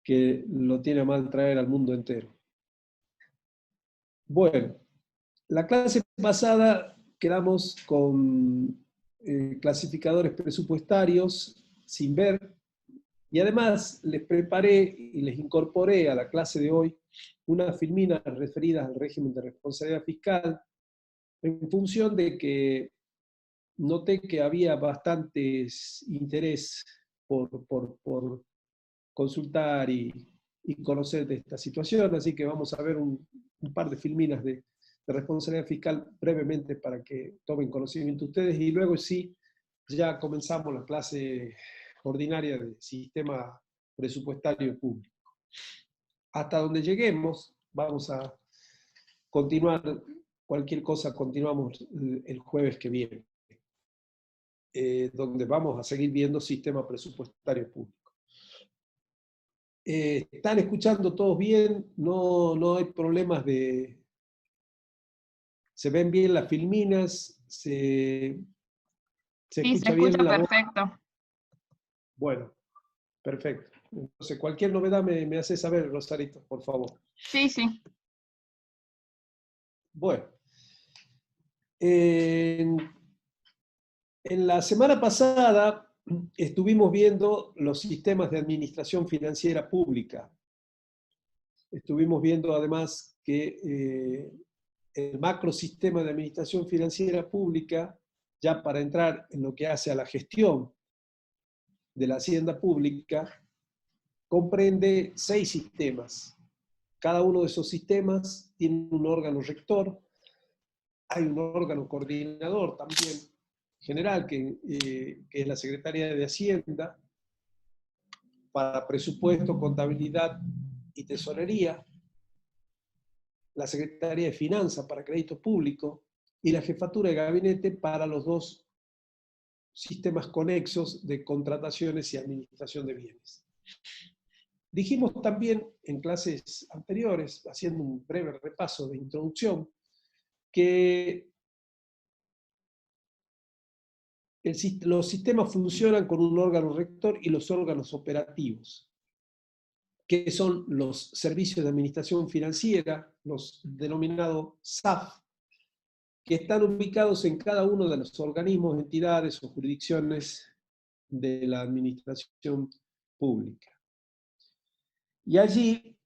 que lo tiene a mal traer al mundo entero. Bueno, la clase pasada quedamos con clasificadores presupuestarios sin ver, y además les preparé y les incorporé a la clase de hoy unas filminas referidas al régimen de responsabilidad fiscal, en función de que noté que había bastantes interés por consultar y conocer de esta situación, así que vamos a ver un par de filminas de responsabilidad fiscal brevemente para que tomen conocimiento ustedes, y luego sí, ya comenzamos la clase ordinaria del sistema presupuestario público. Hasta donde lleguemos, vamos a continuar, cualquier cosa continuamos el jueves que viene, donde vamos a seguir viendo sistema presupuestario público. ¿Están escuchando todos bien? No hay problemas de... ¿Se ven bien las filminas? ¿Se Sí, se escucha bien escucha la voz? perfecto. Bueno, perfecto. Entonces, cualquier novedad me hace saber, Rosarito, por favor. Sí, sí. Bueno. En la semana pasada estuvimos viendo los sistemas de administración financiera pública. Estuvimos viendo además que el macrosistema de administración financiera pública, ya para entrar en lo que hace a la gestión de la hacienda pública, comprende 6 sistemas. Cada uno de esos sistemas tiene un órgano rector, hay un órgano coordinador también general, que es la Secretaría de Hacienda, para presupuesto, contabilidad y tesorería, la Secretaría de Finanzas para crédito público y la Jefatura de Gabinete para los 2 sistemas conexos de contrataciones y administración de bienes. Dijimos también en clases anteriores, haciendo un breve repaso de introducción, que los sistemas funcionan con un órgano rector y los órganos operativos, que son los servicios de administración financiera, los denominados SAF, que están ubicados en cada uno de los organismos, entidades o jurisdicciones de la administración pública. Y allí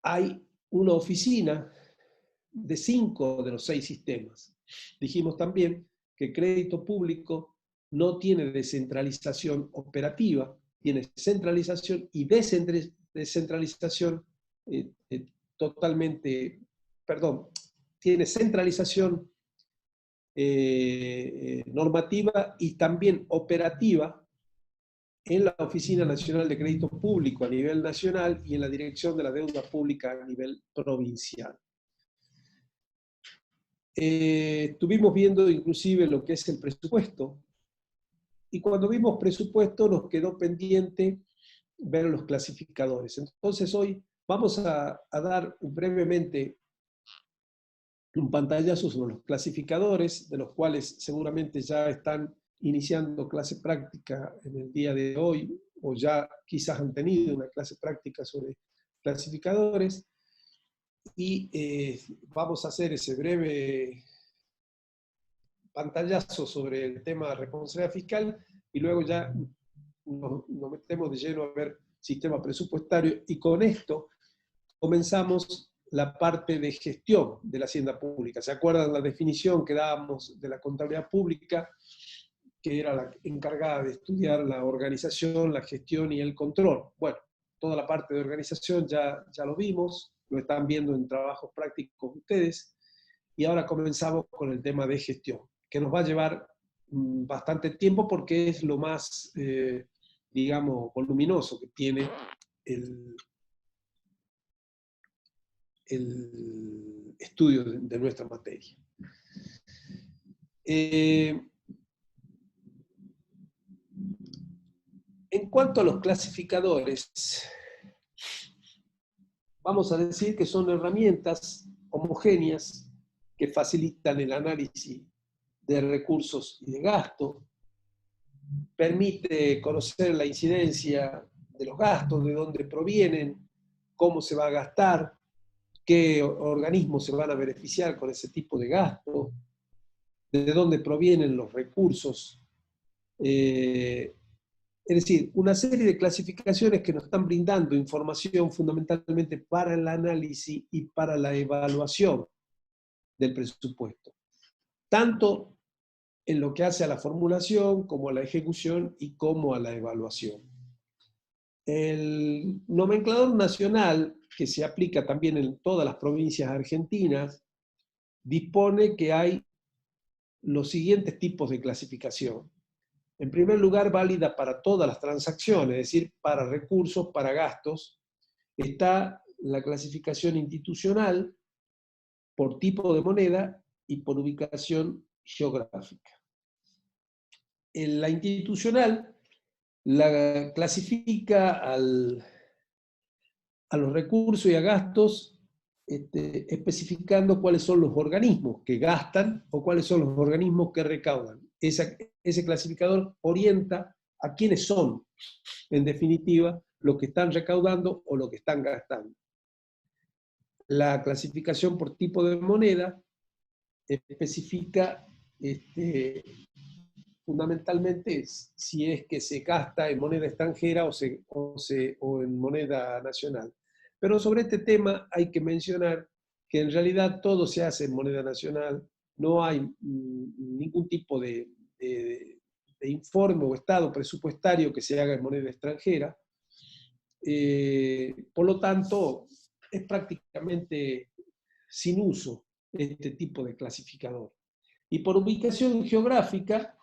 hay una oficina de 5 de los 6 sistemas. Dijimos también que crédito público no tiene descentralización operativa, tiene centralización y descentralización totalmente, perdón, tiene centralización normativa y también operativa en la Oficina Nacional de Crédito Público a nivel nacional y en la Dirección de la Deuda Pública a nivel provincial. Estuvimos viendo inclusive lo que es el presupuesto, y cuando vimos presupuesto nos quedó pendiente ver los clasificadores. Entonces hoy vamos a dar brevemente un pantallazo sobre los clasificadores, de los cuales seguramente ya están iniciando clase práctica en el día de hoy, o ya quizás han tenido una clase práctica sobre clasificadores, y vamos a hacer ese breve pantallazo sobre el tema de responsabilidad fiscal, y luego ya nos metemos de lleno a ver sistema presupuestario, y con esto comenzamos la parte de gestión de la hacienda pública. ¿Se acuerdan la definición que dábamos de la contabilidad pública, que era la encargada de estudiar la organización, la gestión y el control? Bueno, toda la parte de organización ya lo vimos, lo están viendo en trabajos prácticos ustedes, y ahora comenzamos con el tema de gestión, que nos va a llevar bastante tiempo porque es lo más, digamos, voluminoso que tiene el estudio de nuestra materia. En cuanto a los clasificadores, vamos a decir que son herramientas homogéneas que facilitan el análisis de recursos y de gasto, permite conocer la incidencia los gastos, de dónde provienen, cómo se va a gastar, qué organismos se van a beneficiar con ese tipo de gasto, de dónde provienen los recursos. Es decir, una serie de clasificaciones que nos están brindando información fundamentalmente para el análisis y para la evaluación del presupuesto. Tanto en lo que hace a la formulación, como a la ejecución y como a la evaluación. El nomenclador nacional, que se aplica también en todas las provincias argentinas, dispone que hay los siguientes tipos de clasificación. En primer lugar, válida para todas las transacciones, es decir, para recursos, para gastos, está la clasificación institucional por tipo de moneda y por ubicación geográfica. En la institucional la clasifica a los recursos y a gastos especificando cuáles son los organismos que gastan o cuáles son los organismos que recaudan. Ese clasificador orienta a quiénes son, en definitiva, los que están recaudando o los que están gastando. La clasificación por tipo de moneda especifica fundamentalmente si es que se gasta en moneda extranjera o en moneda nacional. Pero sobre este tema hay que mencionar que en realidad todo se hace en moneda nacional, no hay ningún tipo de informe o estado presupuestario que se haga en moneda extranjera. Por lo tanto, es prácticamente sin uso este tipo de clasificador. Y por ubicación geográfica,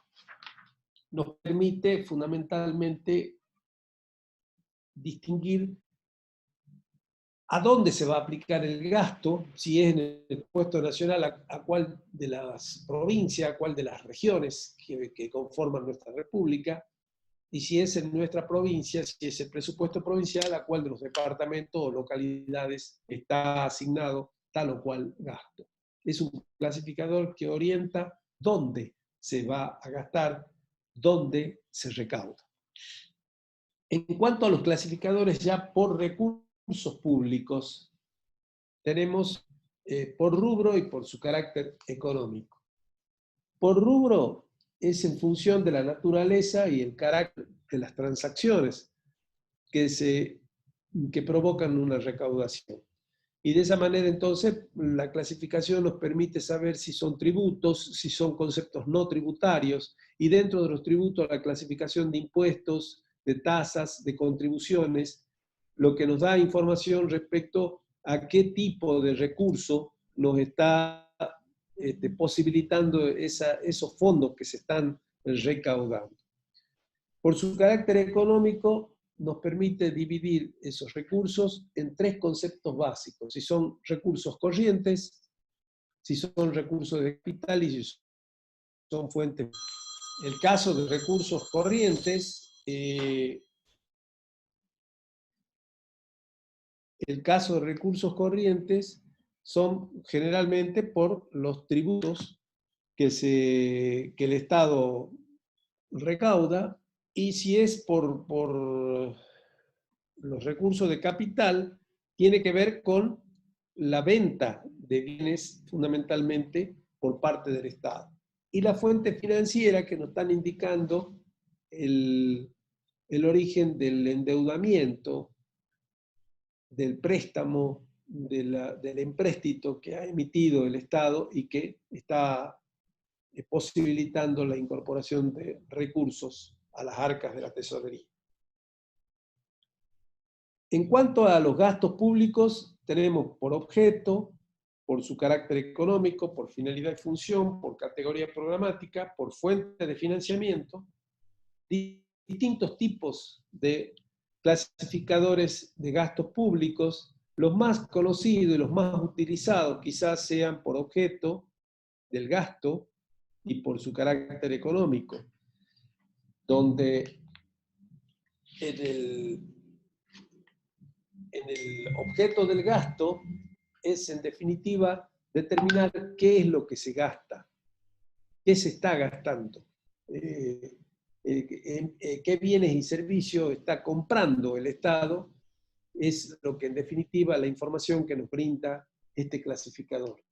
nos permite fundamentalmente distinguir a dónde se va a aplicar el gasto, si es en el presupuesto nacional, a cuál de las provincias, a cuál de las regiones que conforman nuestra república, y si es en nuestra provincia, si es el presupuesto provincial, a cuál de los departamentos o localidades está asignado tal o cual gasto. Es un clasificador que orienta dónde se va a gastar, dónde se recauda. En cuanto a los clasificadores ya por recursos públicos, tenemos por rubro y por su carácter económico. Por rubro es en función de la naturaleza y el carácter de las transacciones que provocan una recaudación. Y de esa manera, entonces, la clasificación nos permite saber si son tributos, si son conceptos no tributarios, y dentro de los tributos, la clasificación de impuestos, de tasas, de contribuciones, lo que nos da información respecto a qué tipo de recurso nos está posibilitando esos fondos que se están recaudando. Por su carácter económico, nos permite dividir esos recursos en tres conceptos básicos: si son recursos corrientes, si son recursos de capital y si son fuentes. El caso de recursos corrientes, son generalmente por los tributos que el Estado recauda, y si es por los recursos de capital, tiene que ver con la venta de bienes fundamentalmente por parte del Estado. Y la fuente financiera, que nos están indicando el origen del endeudamiento, del préstamo, del empréstito que ha emitido el Estado y que está posibilitando la incorporación de recursos a las arcas de la tesorería. En cuanto a los gastos públicos, tenemos por objeto, por su carácter económico, por finalidad y función, por categoría programática, por fuente de financiamiento, distintos tipos de clasificadores de gastos públicos. Los más conocidos y los más utilizados quizás sean por objeto del gasto y por su carácter económico, donde en el objeto del gasto es, en definitiva, determinar qué es lo que se gasta, qué se está gastando. qué bienes y servicios está comprando el Estado, es lo que en definitiva la información que nos brinda este clasificador.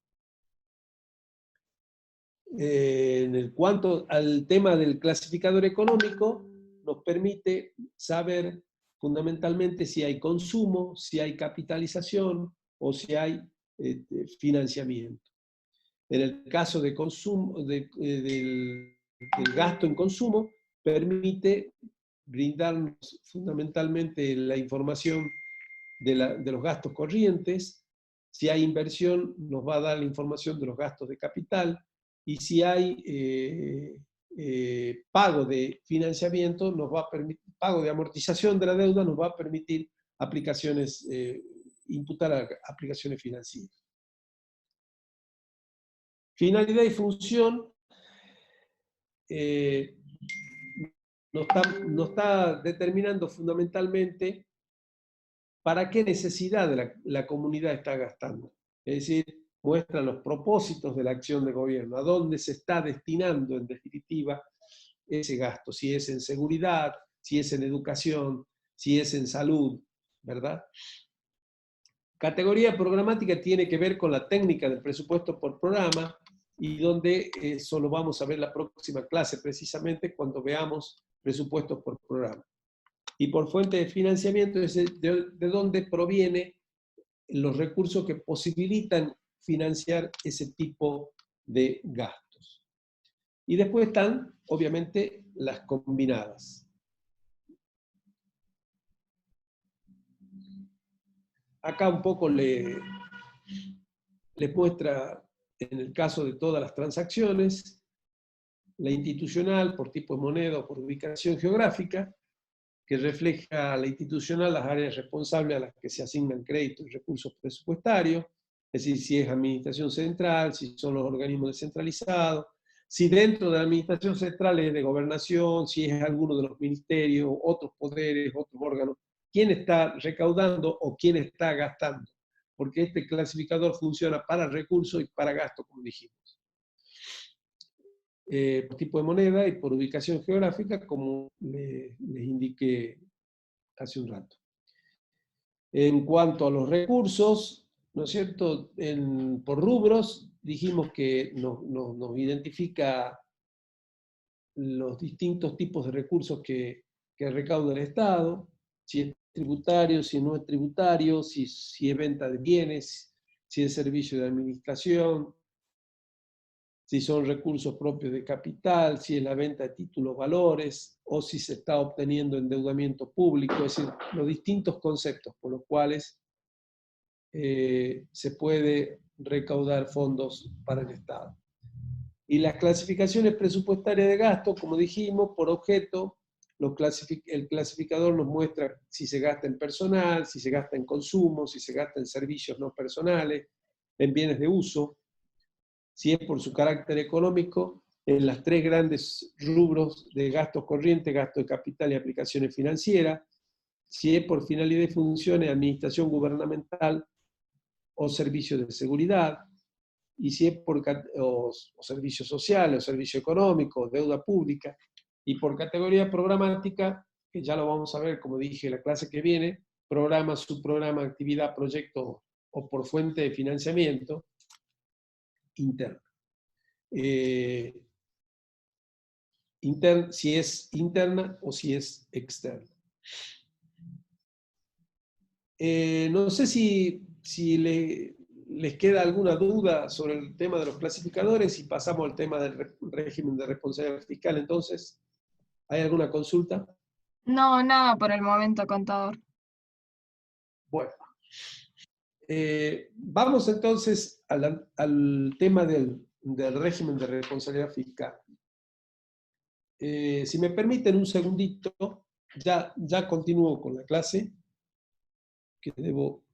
En el cuanto al tema del clasificador económico, nos permite saber fundamentalmente si hay consumo, si hay capitalización o si hay financiamiento. En el caso de consumo, del gasto en consumo, permite brindarnos fundamentalmente la información de los gastos corrientes. Si hay inversión, nos va a dar la información de los gastos de capital. Y si hay pago de financiamiento, nos va a permitir, pago de amortización de la deuda, nos va a permitir aplicaciones, imputar a aplicaciones financieras. Finalidad y función nos está determinando fundamentalmente para qué necesidad la comunidad está gastando. Es decir, muestra los propósitos de la acción de gobierno, a dónde se está destinando en definitiva ese gasto, si es en seguridad, si es en educación, si es en salud, ¿verdad? Categoría programática tiene que ver con la técnica del presupuesto por programa, y donde eso lo vamos a ver la próxima clase, precisamente cuando veamos presupuestos por programa. Y por fuente de financiamiento es de dónde provienen los recursos que posibilitan financiar ese tipo de gastos. Y después están, obviamente, las combinadas. Acá un poco le muestra, en el caso de todas las transacciones, la institucional por tipo de moneda o por ubicación geográfica, que refleja a la institucional las áreas responsables a las que se asignan créditos y recursos presupuestarios, es decir, si es administración central, si son los organismos descentralizados, si dentro de la administración central es de gobernación, si es alguno de los ministerios, otros poderes, otros órganos, quién está recaudando o quién está gastando, porque este clasificador funciona para recursos y para gasto, como dijimos. Por tipo de moneda y por ubicación geográfica, como les indiqué hace un rato. En cuanto a los recursos, ¿no es cierto? Por rubros, dijimos que nos identifica los distintos tipos de recursos que recauda el Estado, si es tributario, si no es tributario, si es venta de bienes, si es servicio de administración, si son recursos propios de capital, si es la venta de títulos valores, o si se está obteniendo endeudamiento público, es decir, los distintos conceptos por los cuales se puede recaudar fondos para el Estado. Y las clasificaciones presupuestarias de gasto, como dijimos, por objeto, el clasificador nos muestra si se gasta en personal, si se gasta en consumo, si se gasta en servicios no personales, en bienes de uso, si es por su carácter económico, en las tres grandes rubros de gastos corrientes, gasto de capital y aplicaciones financieras, si es por finalidad y funciones, administración gubernamental o servicios de seguridad, y si es por o servicios sociales, o servicio económico, deuda pública, y por categoría programática, que ya lo vamos a ver, como dije, la clase que viene, programa, subprograma, actividad, proyecto o por fuente de financiamiento interna. Si es interna o si es externa. No sé si les queda alguna duda sobre el tema de los clasificadores y pasamos al tema del régimen de responsabilidad fiscal. Entonces, ¿hay alguna consulta? No, nada por el momento, contador. Bueno, vamos entonces al tema del régimen de responsabilidad fiscal. Si me permiten un segundito, ya continúo con la clase, que debo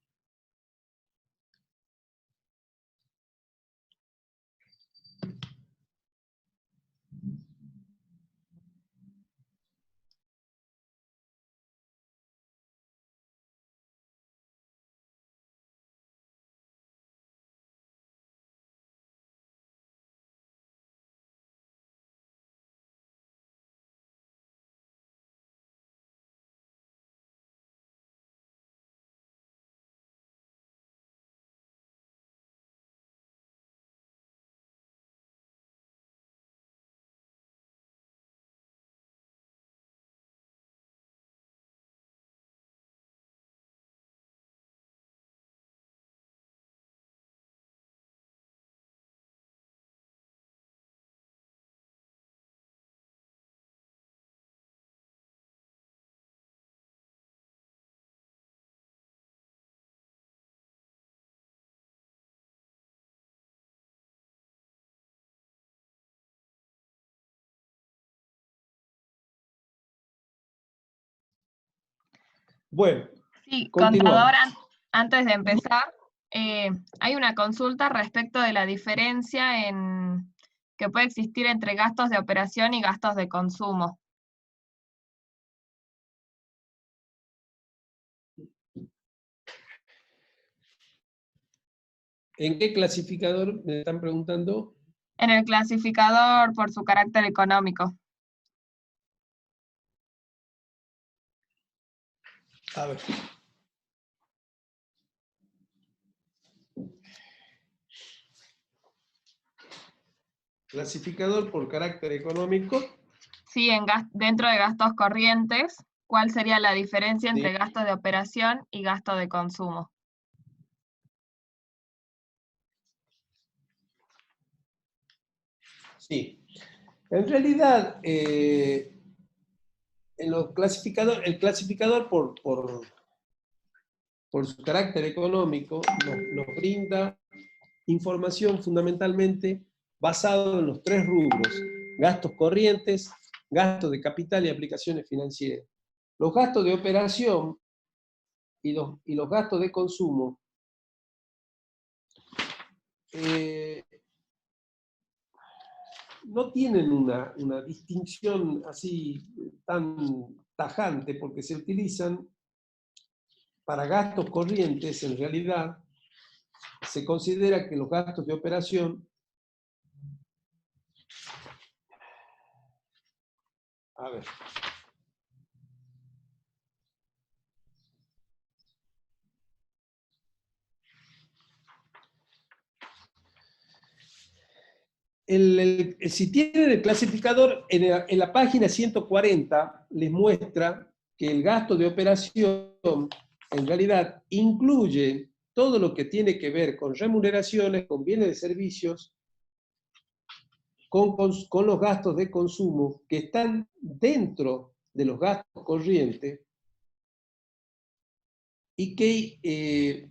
Bueno, Sí, contador, continuamos. antes de empezar, hay una consulta respecto de la diferencia que puede existir entre gastos de operación y gastos de consumo. ¿En qué clasificador me están preguntando? En el clasificador por su carácter económico. A ver. Clasificador por carácter económico. Sí, dentro de gastos corrientes, ¿cuál sería la diferencia Sí. entre gasto de operación y gasto de consumo? Sí. En realidad, el clasificador por su carácter económico nos brinda información fundamentalmente basada en los tres rubros: gastos corrientes, gastos de capital y aplicaciones financieras. Los gastos de operación y los gastos de consumo no tienen una distinción así tan tajante, porque se utilizan para gastos corrientes. En realidad se considera que los gastos de operación, a ver, si tienen el clasificador, en la página 140 les muestra que el gasto de operación en realidad incluye todo lo que tiene que ver con remuneraciones, con bienes de servicios, con los gastos de consumo que están dentro de los gastos corrientes y que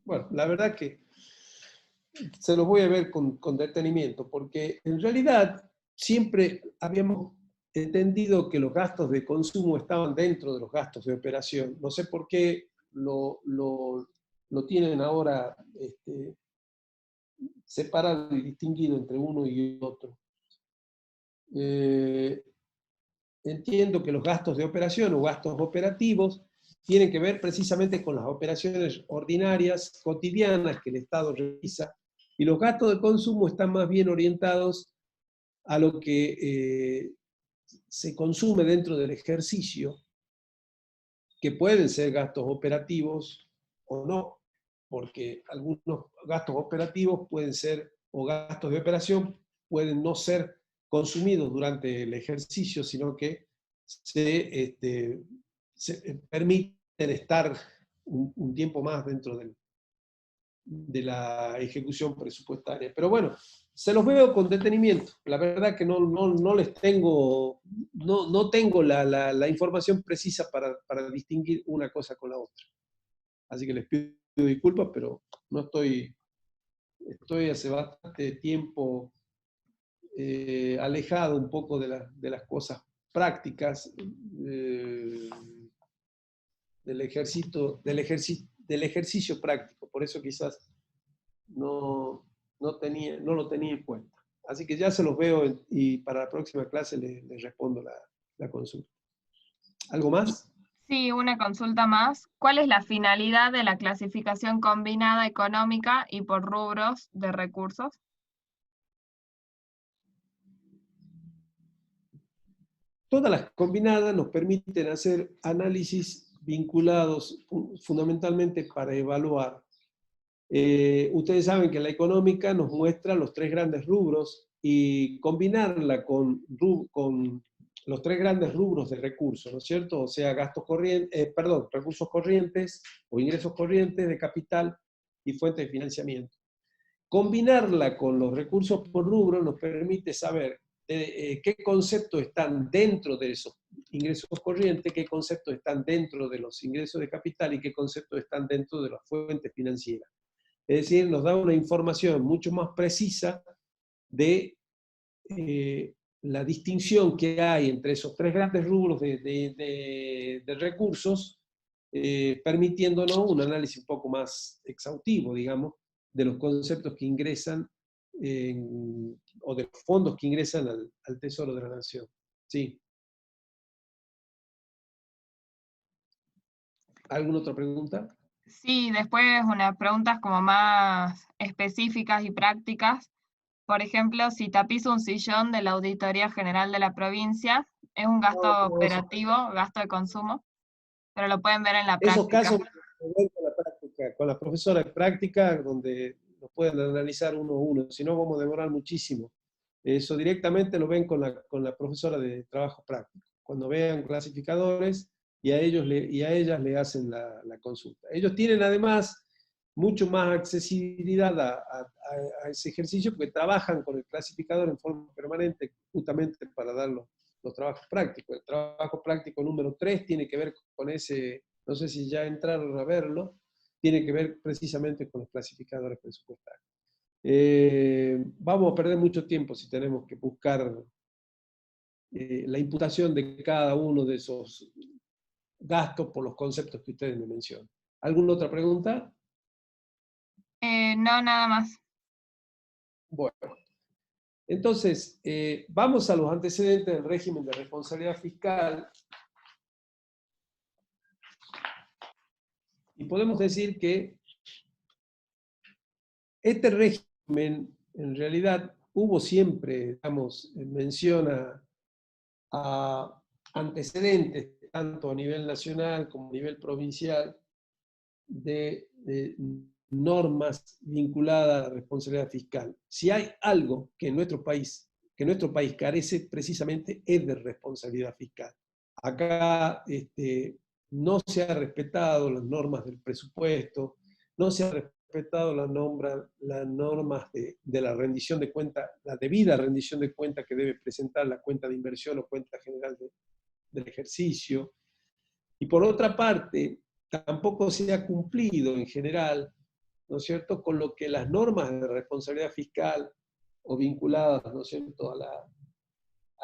bueno, la verdad que se los voy a ver con detenimiento, porque en realidad siempre habíamos entendido que los gastos de consumo estaban dentro de los gastos de operación. No sé por qué lo tienen ahora separado y distinguido entre uno y otro. Entiendo que los gastos de operación o gastos operativos tienen que ver precisamente con las operaciones ordinarias, cotidianas, que el Estado realiza, y los gastos de consumo están más bien orientados a lo que se consume dentro del ejercicio, que pueden ser gastos operativos o no, porque algunos gastos operativos pueden ser, o gastos de operación, pueden no ser consumidos durante el ejercicio, sino que se permiten estar un tiempo más dentro de la ejecución presupuestaria. Pero bueno, se los veo con detenimiento. La verdad que no les tengo, no tengo la información precisa para distinguir una cosa con la otra. Así que les pido disculpas, pero no estoy hace bastante tiempo alejado un poco de las cosas prácticas del ejercicio práctico. Por eso quizás no lo tenía en cuenta. Así que ya se los veo y para la próxima clase les respondo la consulta. ¿Algo más? Sí, una consulta más. ¿Cuál es la finalidad de la clasificación combinada económica y por rubros de recursos? Todas las combinadas nos permiten hacer análisis vinculados fundamentalmente para evaluar. Ustedes saben que la económica nos muestra los tres grandes rubros y combinarla con los tres grandes rubros de recursos, ¿no es cierto? O sea, recursos corrientes o ingresos corrientes de capital y fuentes de financiamiento. Combinarla con los recursos por rubro nos permite saber qué conceptos están dentro de esos ingresos corrientes, qué conceptos están dentro de los ingresos de capital y qué conceptos están dentro de las fuentes financieras. Es decir, nos da una información mucho más precisa de la distinción que hay entre esos tres grandes rubros de recursos, permitiéndonos un análisis un poco más exhaustivo, digamos, de los conceptos que ingresan o de los fondos que ingresan al Tesoro de la Nación. Sí. ¿Alguna otra pregunta? Sí, después unas preguntas como más específicas y prácticas. Por ejemplo, si tapizo un sillón de la Auditoría General de la provincia, es un gasto operativo, gasto de consumo, pero lo pueden ver en la Esos práctica. casos con la práctica, con la profesora de práctica, donde lo pueden analizar uno a uno, si no vamos a demorar muchísimo. Eso directamente lo ven con la profesora de trabajo práctico, cuando vean clasificadores y a ellas le hacen la consulta. Ellos tienen además mucho más accesibilidad a ese ejercicio porque trabajan con el clasificador en forma permanente justamente para dar los trabajos prácticos. El trabajo práctico número 3 tiene que ver con ese, no sé si ya entraron a verlo, tiene que ver precisamente con los clasificadores presupuestarios. Vamos a perder mucho tiempo si tenemos que buscar la imputación de cada uno de esos gastos por los conceptos que ustedes me mencionan. ¿Alguna otra pregunta? No, nada más. Bueno, entonces, vamos a los antecedentes del régimen de responsabilidad fiscal. Y podemos decir que este régimen, en realidad, hubo siempre, digamos, menciona a antecedentes, tanto a nivel nacional como a nivel provincial, de normas vinculadas a la responsabilidad fiscal. Si hay algo que nuestro país carece precisamente es de responsabilidad fiscal. Acá no se ha respetado las normas del presupuesto, no se ha respetado las normas de la rendición de cuenta, la debida rendición de cuenta que debe presentar la cuenta de inversión o cuenta general del ejercicio. Y por otra parte, tampoco se ha cumplido en general, ¿no es cierto?, con lo que las normas de responsabilidad fiscal o vinculadas, ¿no es cierto?, a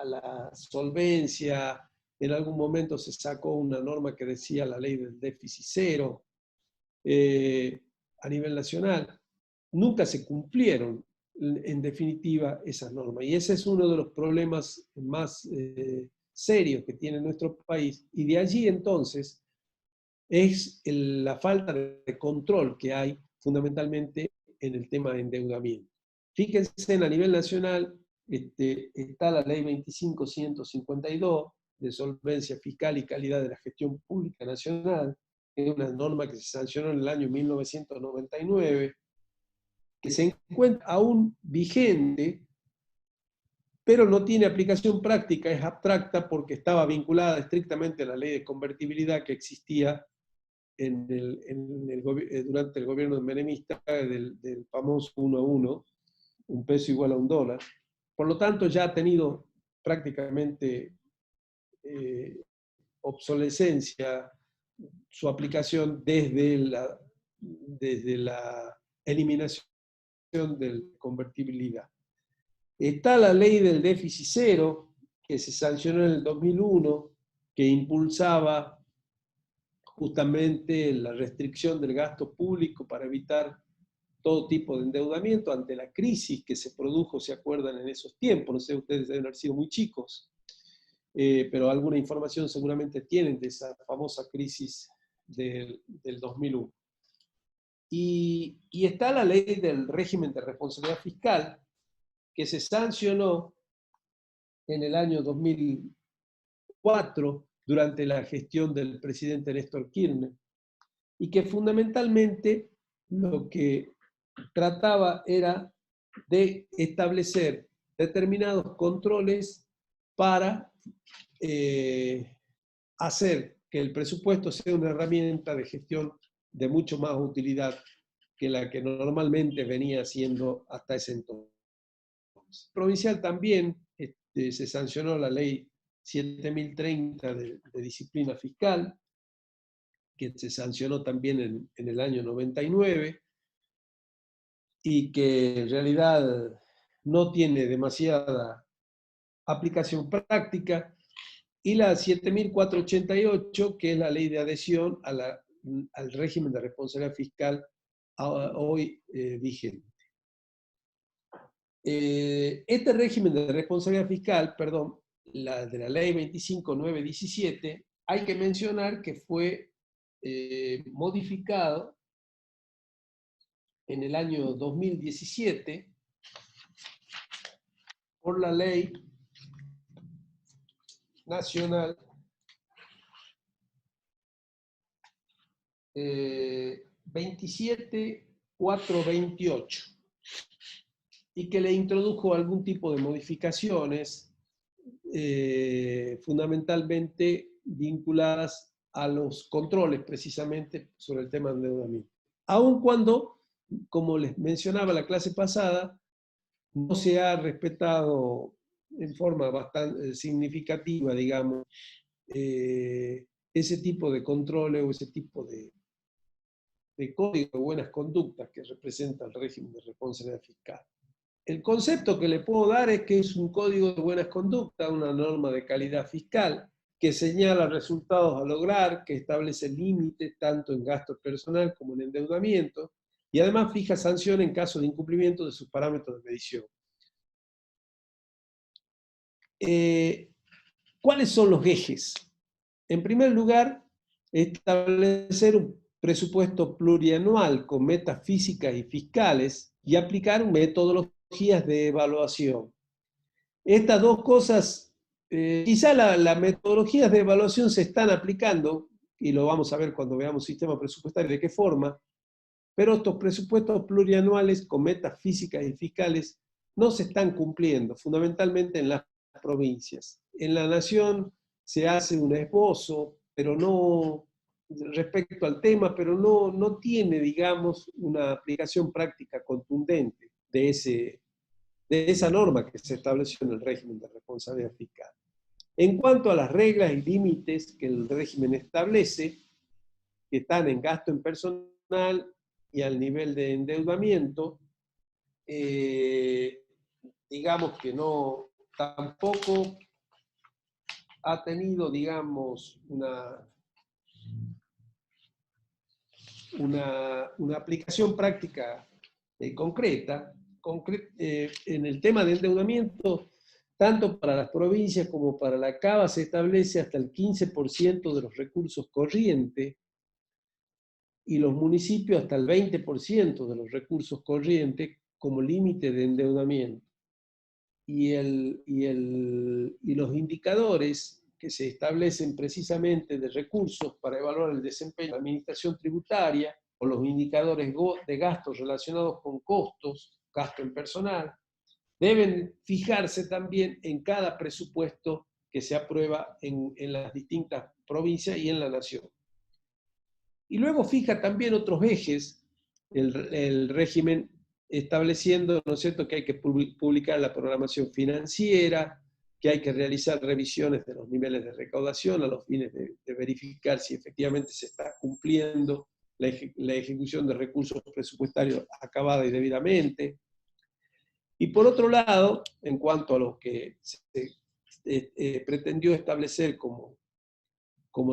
la solvencia. En algún momento se sacó una norma que decía la ley del déficit cero a nivel nacional. Nunca se cumplieron, en definitiva, esas normas. Y ese es uno de los problemas más serios que tiene nuestro país. Y de allí entonces es la falta de control que hay fundamentalmente en el tema de endeudamiento. Fíjense, a nivel nacional está la ley 25.152 de solvencia fiscal y calidad de la gestión pública nacional, que es una norma que se sancionó en el año 1999, que se encuentra aún vigente, pero no tiene aplicación práctica, es abstracta porque estaba vinculada estrictamente a la ley de convertibilidad que existía durante el gobierno menemista del famoso 1 a 1, un peso igual a un dólar. Por lo tanto, ya ha tenido prácticamente obsolescencia su aplicación desde la eliminación de convertibilidad. Está la ley del déficit cero, que se sancionó en el 2001, que impulsaba justamente la restricción del gasto público para evitar todo tipo de endeudamiento ante la crisis que se produjo, se acuerdan, en esos tiempos. No sé, ustedes deben haber sido muy chicos, pero alguna información seguramente tienen de esa famosa crisis del 2001. Y está la ley del régimen de responsabilidad fiscal, que se sancionó en el año 2004 durante la gestión del presidente Néstor Kirchner, y que fundamentalmente lo que trataba era de establecer determinados controles para hacer que el presupuesto sea una herramienta de gestión de mucho más utilidad que la que normalmente venía siendo hasta ese entonces. Provincial también se sancionó la ley 7030 de disciplina fiscal, que se sancionó también en el año 99, y que en realidad no tiene demasiada aplicación práctica, y la 7488, que es la ley de adhesión al régimen de responsabilidad fiscal hoy vigente. Este régimen de responsabilidad fiscal, perdón, de la ley 25917, hay que mencionar que fue modificado en el año 2017 por la ley nacional 27428, y que le introdujo algún tipo de modificaciones fundamentalmente vinculadas a los controles precisamente sobre el tema de endeudamiento. Aun cuando, como les mencionaba la clase pasada, no se ha respetado en forma bastante significativa, digamos, ese tipo de controles o ese tipo de código de buenas conductas que representa el régimen de responsabilidad fiscal. El concepto que le puedo dar es que es un código de buenas conductas, una norma de calidad fiscal, que señala resultados a lograr, que establece límites tanto en gasto personal como en endeudamiento, y además fija sanciones en caso de incumplimiento de sus parámetros de medición. ¿Cuáles son los ejes? En primer lugar, establecer un presupuesto plurianual con metas físicas y fiscales y aplicar metodologías de evaluación. Estas dos cosas, quizá las metodologías de evaluación se están aplicando, y lo vamos a ver cuando veamos sistema presupuestario de qué forma, pero estos presupuestos plurianuales con metas físicas y fiscales no se están cumpliendo, fundamentalmente en las provincias. En la nación se hace un esbozo, pero no respecto al tema, pero no tiene, digamos, una aplicación práctica contundente de esa norma que se estableció en el régimen de responsabilidad fiscal. En cuanto a las reglas y límites que el régimen establece, que están en gasto en personal y al nivel de endeudamiento, digamos que tampoco ha tenido, digamos, una aplicación práctica concreta. En el tema de endeudamiento, tanto para las provincias como para la CABA se establece hasta el 15% de los recursos corrientes, y los municipios hasta el 20% de los recursos corrientes como límite de endeudamiento. Y los indicadores que se establecen precisamente de recursos para evaluar el desempeño de la administración tributaria, o los indicadores de gastos relacionados con costos, gasto en personal, deben fijarse también en cada presupuesto que se aprueba en las distintas provincias y en la nación. Y luego fija también otros ejes, el régimen, estableciendo, ¿no es cierto?, que hay que publicar la programación financiera, que hay que realizar revisiones de los niveles de recaudación a los fines de verificar si efectivamente se está cumpliendo la ejecución de recursos presupuestarios acabada y debidamente. Y por otro lado, en cuanto a lo que se pretendió establecer como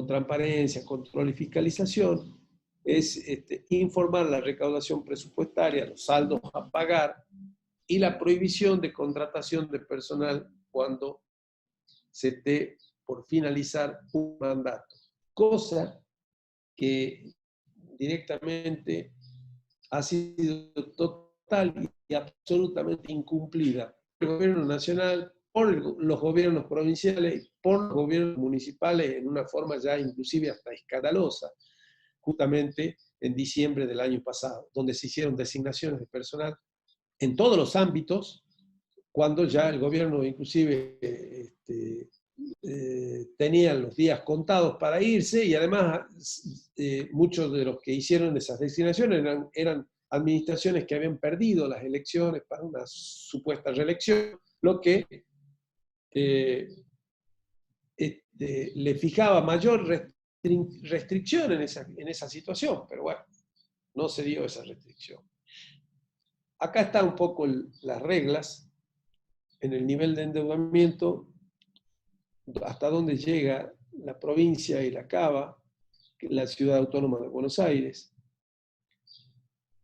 transparencia, control y fiscalización, es informar la recaudación presupuestaria, los saldos a pagar y la prohibición de contratación de personal cuando se esté por finalizar un mandato. Cosa que directamente ha sido total y absolutamente incumplida por el gobierno nacional, por los gobiernos provinciales, por los gobiernos municipales, en una forma ya inclusive hasta escandalosa, justamente en diciembre del año pasado, donde se hicieron designaciones de personal en todos los ámbitos, cuando ya el gobierno inclusive tenía los días contados para irse, y además muchos de los que hicieron esas designaciones eran administraciones que habían perdido las elecciones para una supuesta reelección, lo que le fijaba mayor restricción en esa situación, pero bueno, no se dio esa restricción. Acá están un poco las reglas en el nivel de endeudamiento, hasta dónde llega la provincia y la CABA, la Ciudad Autónoma de Buenos Aires,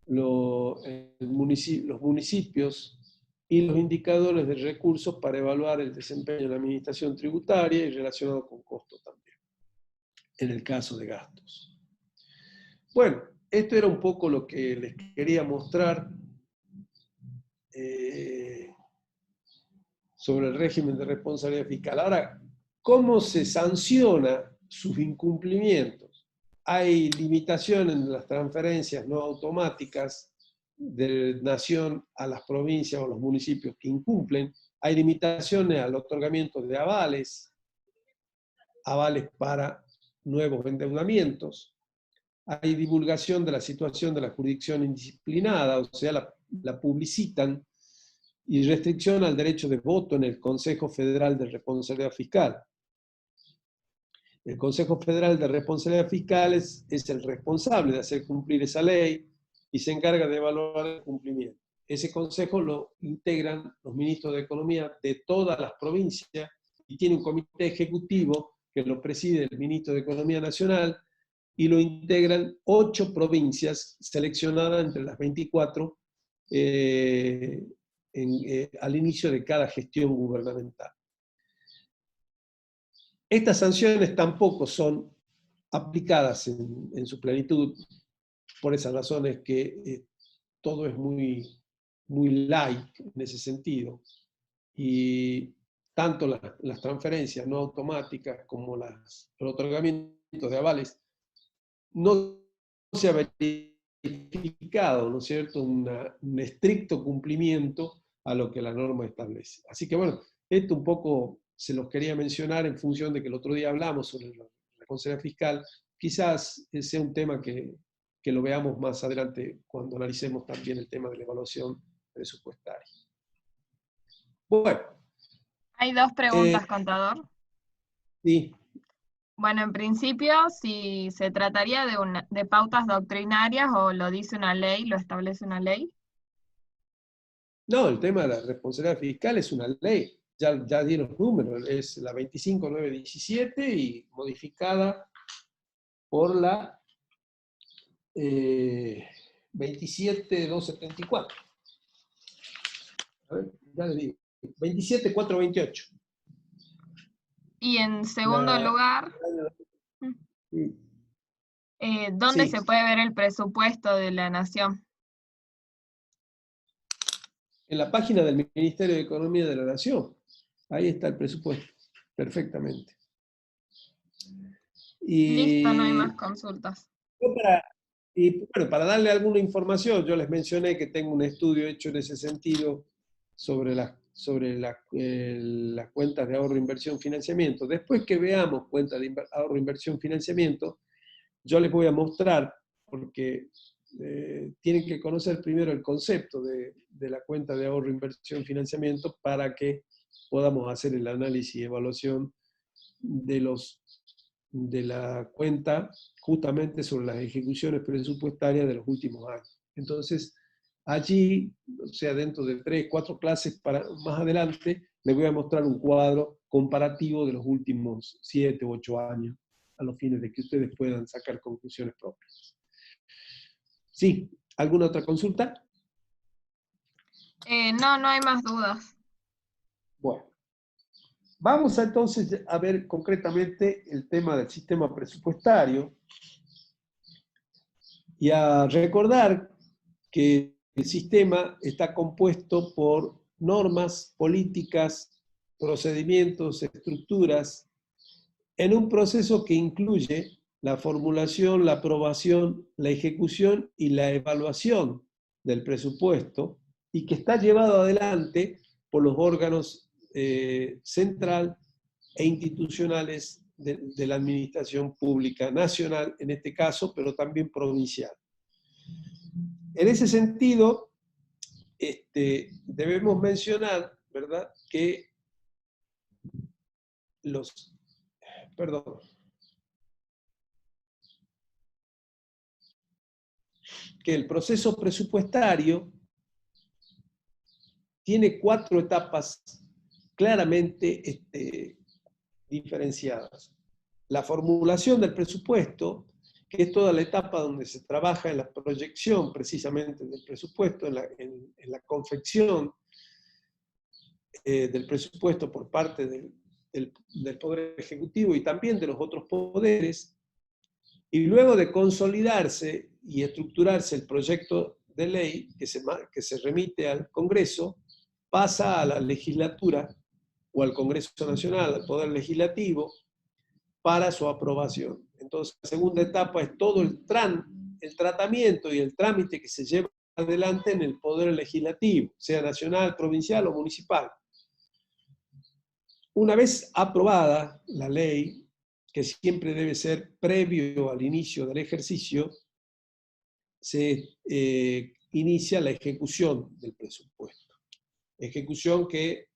los municipios y los indicadores de recursos para evaluar el desempeño de la administración tributaria y relacionado con costos también, en el caso de gastos. Bueno, esto era un poco lo que les quería mostrar sobre el régimen de responsabilidad fiscal. Ahora, ¿cómo se sanciona sus incumplimientos? Hay limitaciones en las transferencias no automáticas de nación a las provincias o los municipios que incumplen. Hay limitaciones al otorgamiento de avales para nuevos endeudamientos. Hay divulgación de la situación de la jurisdicción indisciplinada, o sea, la publicitan, y restricción al derecho de voto en el Consejo Federal de Responsabilidad Fiscal. El Consejo Federal de Responsabilidad Fiscal es el responsable de hacer cumplir esa ley y se encarga de evaluar el cumplimiento. Ese consejo lo integran los ministros de Economía de todas las provincias y tiene un comité ejecutivo que lo preside el ministro de Economía Nacional y lo integran 8 provincias seleccionadas entre las 24 al inicio de cada gestión gubernamental. Estas sanciones tampoco son aplicadas en su plenitud, por esas razones que todo es muy light en ese sentido. Y tanto las transferencias no automáticas como los otorgamientos de avales no se ha verificado, ¿no es cierto?, un estricto cumplimiento a lo que la norma establece. Así que bueno, esto un poco se los quería mencionar en función de que el otro día hablamos sobre la responsabilidad fiscal. Quizás sea un tema que lo veamos más adelante cuando analicemos también el tema de la evaluación presupuestaria. Bueno. Hay 2 preguntas, contador. Sí. Bueno, en principio, si se trataría de pautas doctrinarias o lo dice una ley, lo establece una ley. No, el tema de la responsabilidad fiscal es una ley. Ya di los números, es la 25917 y modificada por la 27274. A ver, ya le digo. 27428. Y en segundo lugar, ¿dónde sí. se puede ver el presupuesto de la Nación? En la página del Ministerio de Economía de la Nación. Ahí está el presupuesto, perfectamente. Listo, no hay más consultas. Para darle alguna información, yo les mencioné que tengo un estudio hecho en ese sentido sobre las cuentas de ahorro, inversión, financiamiento. Después que veamos cuentas de ahorro, inversión, financiamiento, yo les voy a mostrar, porque tienen que conocer primero el concepto de la cuenta de ahorro, inversión, financiamiento para que podamos hacer el análisis y evaluación de la cuenta justamente sobre las ejecuciones presupuestarias de los últimos años. Entonces, allí, o sea, dentro de 3, 4 clases más adelante, les voy a mostrar un cuadro comparativo de los últimos 7 u 8 años, a los fines de que ustedes puedan sacar conclusiones propias. Sí, ¿alguna otra consulta? No hay más dudas. Bueno. Vamos entonces a ver concretamente el tema del sistema presupuestario y a recordar que el sistema está compuesto por normas, políticas, procedimientos, estructuras, en un proceso que incluye la formulación, la aprobación, la ejecución y la evaluación del presupuesto y que está llevado adelante por los órganos central e institucionales de la administración pública nacional, en este caso, pero también provincial. En ese sentido, debemos mencionar, ¿verdad?, que perdón, que el proceso presupuestario tiene 4 etapas claramente diferenciadas. La formulación del presupuesto, que es toda la etapa donde se trabaja en la proyección precisamente del presupuesto, en la confección del presupuesto por parte del Poder Ejecutivo y también de los otros poderes, y luego de consolidarse y estructurarse el proyecto de ley que se remite al Congreso, pasa a la legislatura o al Congreso Nacional, al Poder Legislativo, para su aprobación. Entonces, la segunda etapa es todo el tratamiento y el trámite que se lleva adelante en el Poder Legislativo, sea nacional, provincial o municipal. Una vez aprobada la ley, que siempre debe ser previo al inicio del ejercicio, se inicia la ejecución del presupuesto. Ejecución que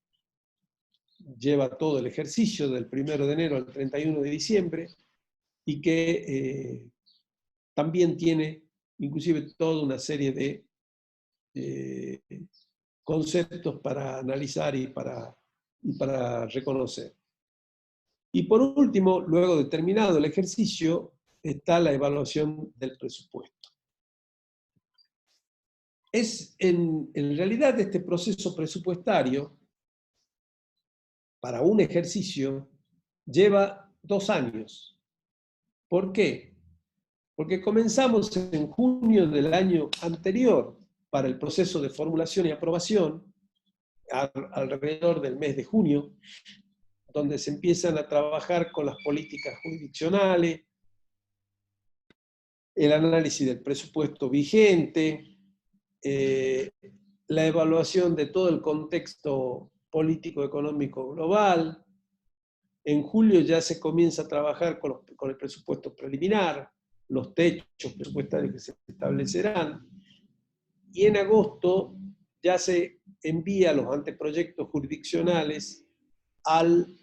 lleva todo el ejercicio del 1 de enero al 31 de diciembre y que también tiene inclusive toda una serie de conceptos para analizar y para reconocer. Y por último, luego de terminado el ejercicio, está la evaluación del presupuesto. En realidad este proceso presupuestario, para un ejercicio, lleva 2 años. ¿Por qué? Porque comenzamos en junio del año anterior para el proceso de formulación y aprobación, alrededor del mes de junio, donde se empiezan a trabajar con las políticas jurisdiccionales, el análisis del presupuesto vigente, la evaluación de todo el contexto político-económico global. En julio ya se comienza a trabajar con el presupuesto preliminar, los techos presupuestarios que se establecerán, y en agosto ya se envía los anteproyectos jurisdiccionales al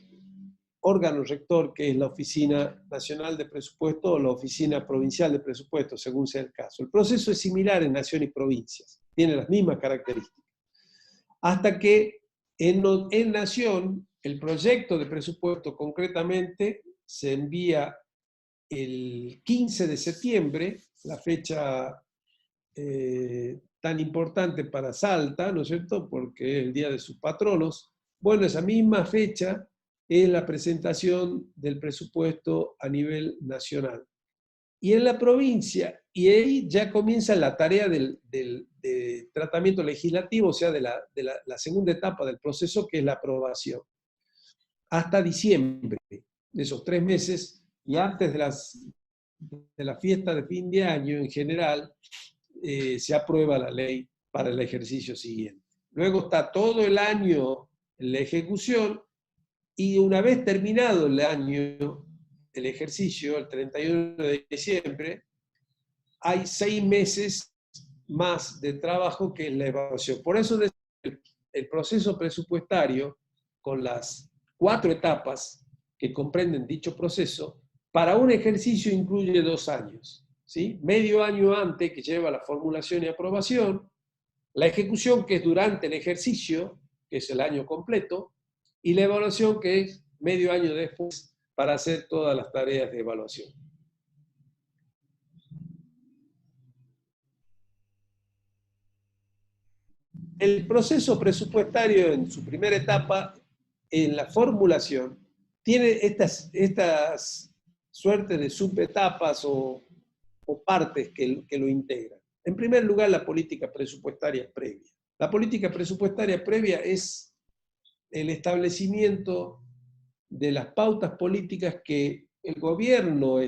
órgano rector, que es la Oficina Nacional de Presupuesto o la Oficina Provincial de Presupuesto, según sea el caso. El proceso es similar en nación y provincias, tiene las mismas características. Hasta que en nación, el proyecto de presupuesto concretamente se envía el 15 de septiembre, la fecha tan importante para Salta, ¿no es cierto?, porque es el día de sus patronos. Bueno, esa misma fecha es la presentación del presupuesto a nivel nacional. Y en la provincia, y ahí ya comienza la tarea de tratamiento legislativo, o sea, de la segunda etapa del proceso, que es la aprobación. Hasta diciembre, de esos 3 meses, y antes de la fiesta de fin de año en general, se aprueba la ley para el ejercicio siguiente. Luego está todo el año en la ejecución, y una vez terminado el año, el ejercicio, el 31 de diciembre, hay 6 meses más de trabajo que es la evaluación. Por eso el proceso presupuestario, con las 4 etapas que comprenden dicho proceso, para un ejercicio incluye 2 años. ¿Sí? Medio año antes, que lleva la formulación y aprobación, la ejecución, que es durante el ejercicio, que es el año completo, y la evaluación, que es medio año después, para hacer todas las tareas de evaluación. El proceso presupuestario en su primera etapa, en la formulación, tiene estas suertes de subetapas o partes que lo integran. En primer lugar, la política presupuestaria previa. La política presupuestaria previa es el establecimiento de las pautas políticas que el gobierno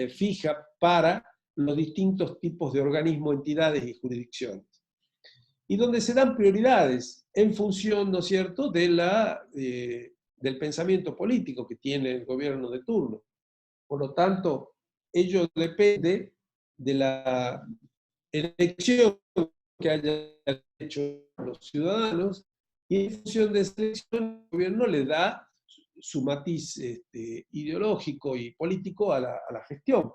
fija para los distintos tipos de organismos, entidades y jurisdicciones. Y donde se dan prioridades en función, ¿no es cierto?, del pensamiento político que tiene el gobierno de turno. Por lo tanto, ello depende de la elección que hayan hecho los ciudadanos, y en función de esa elección el gobierno le da su matiz ideológico y político a la gestión.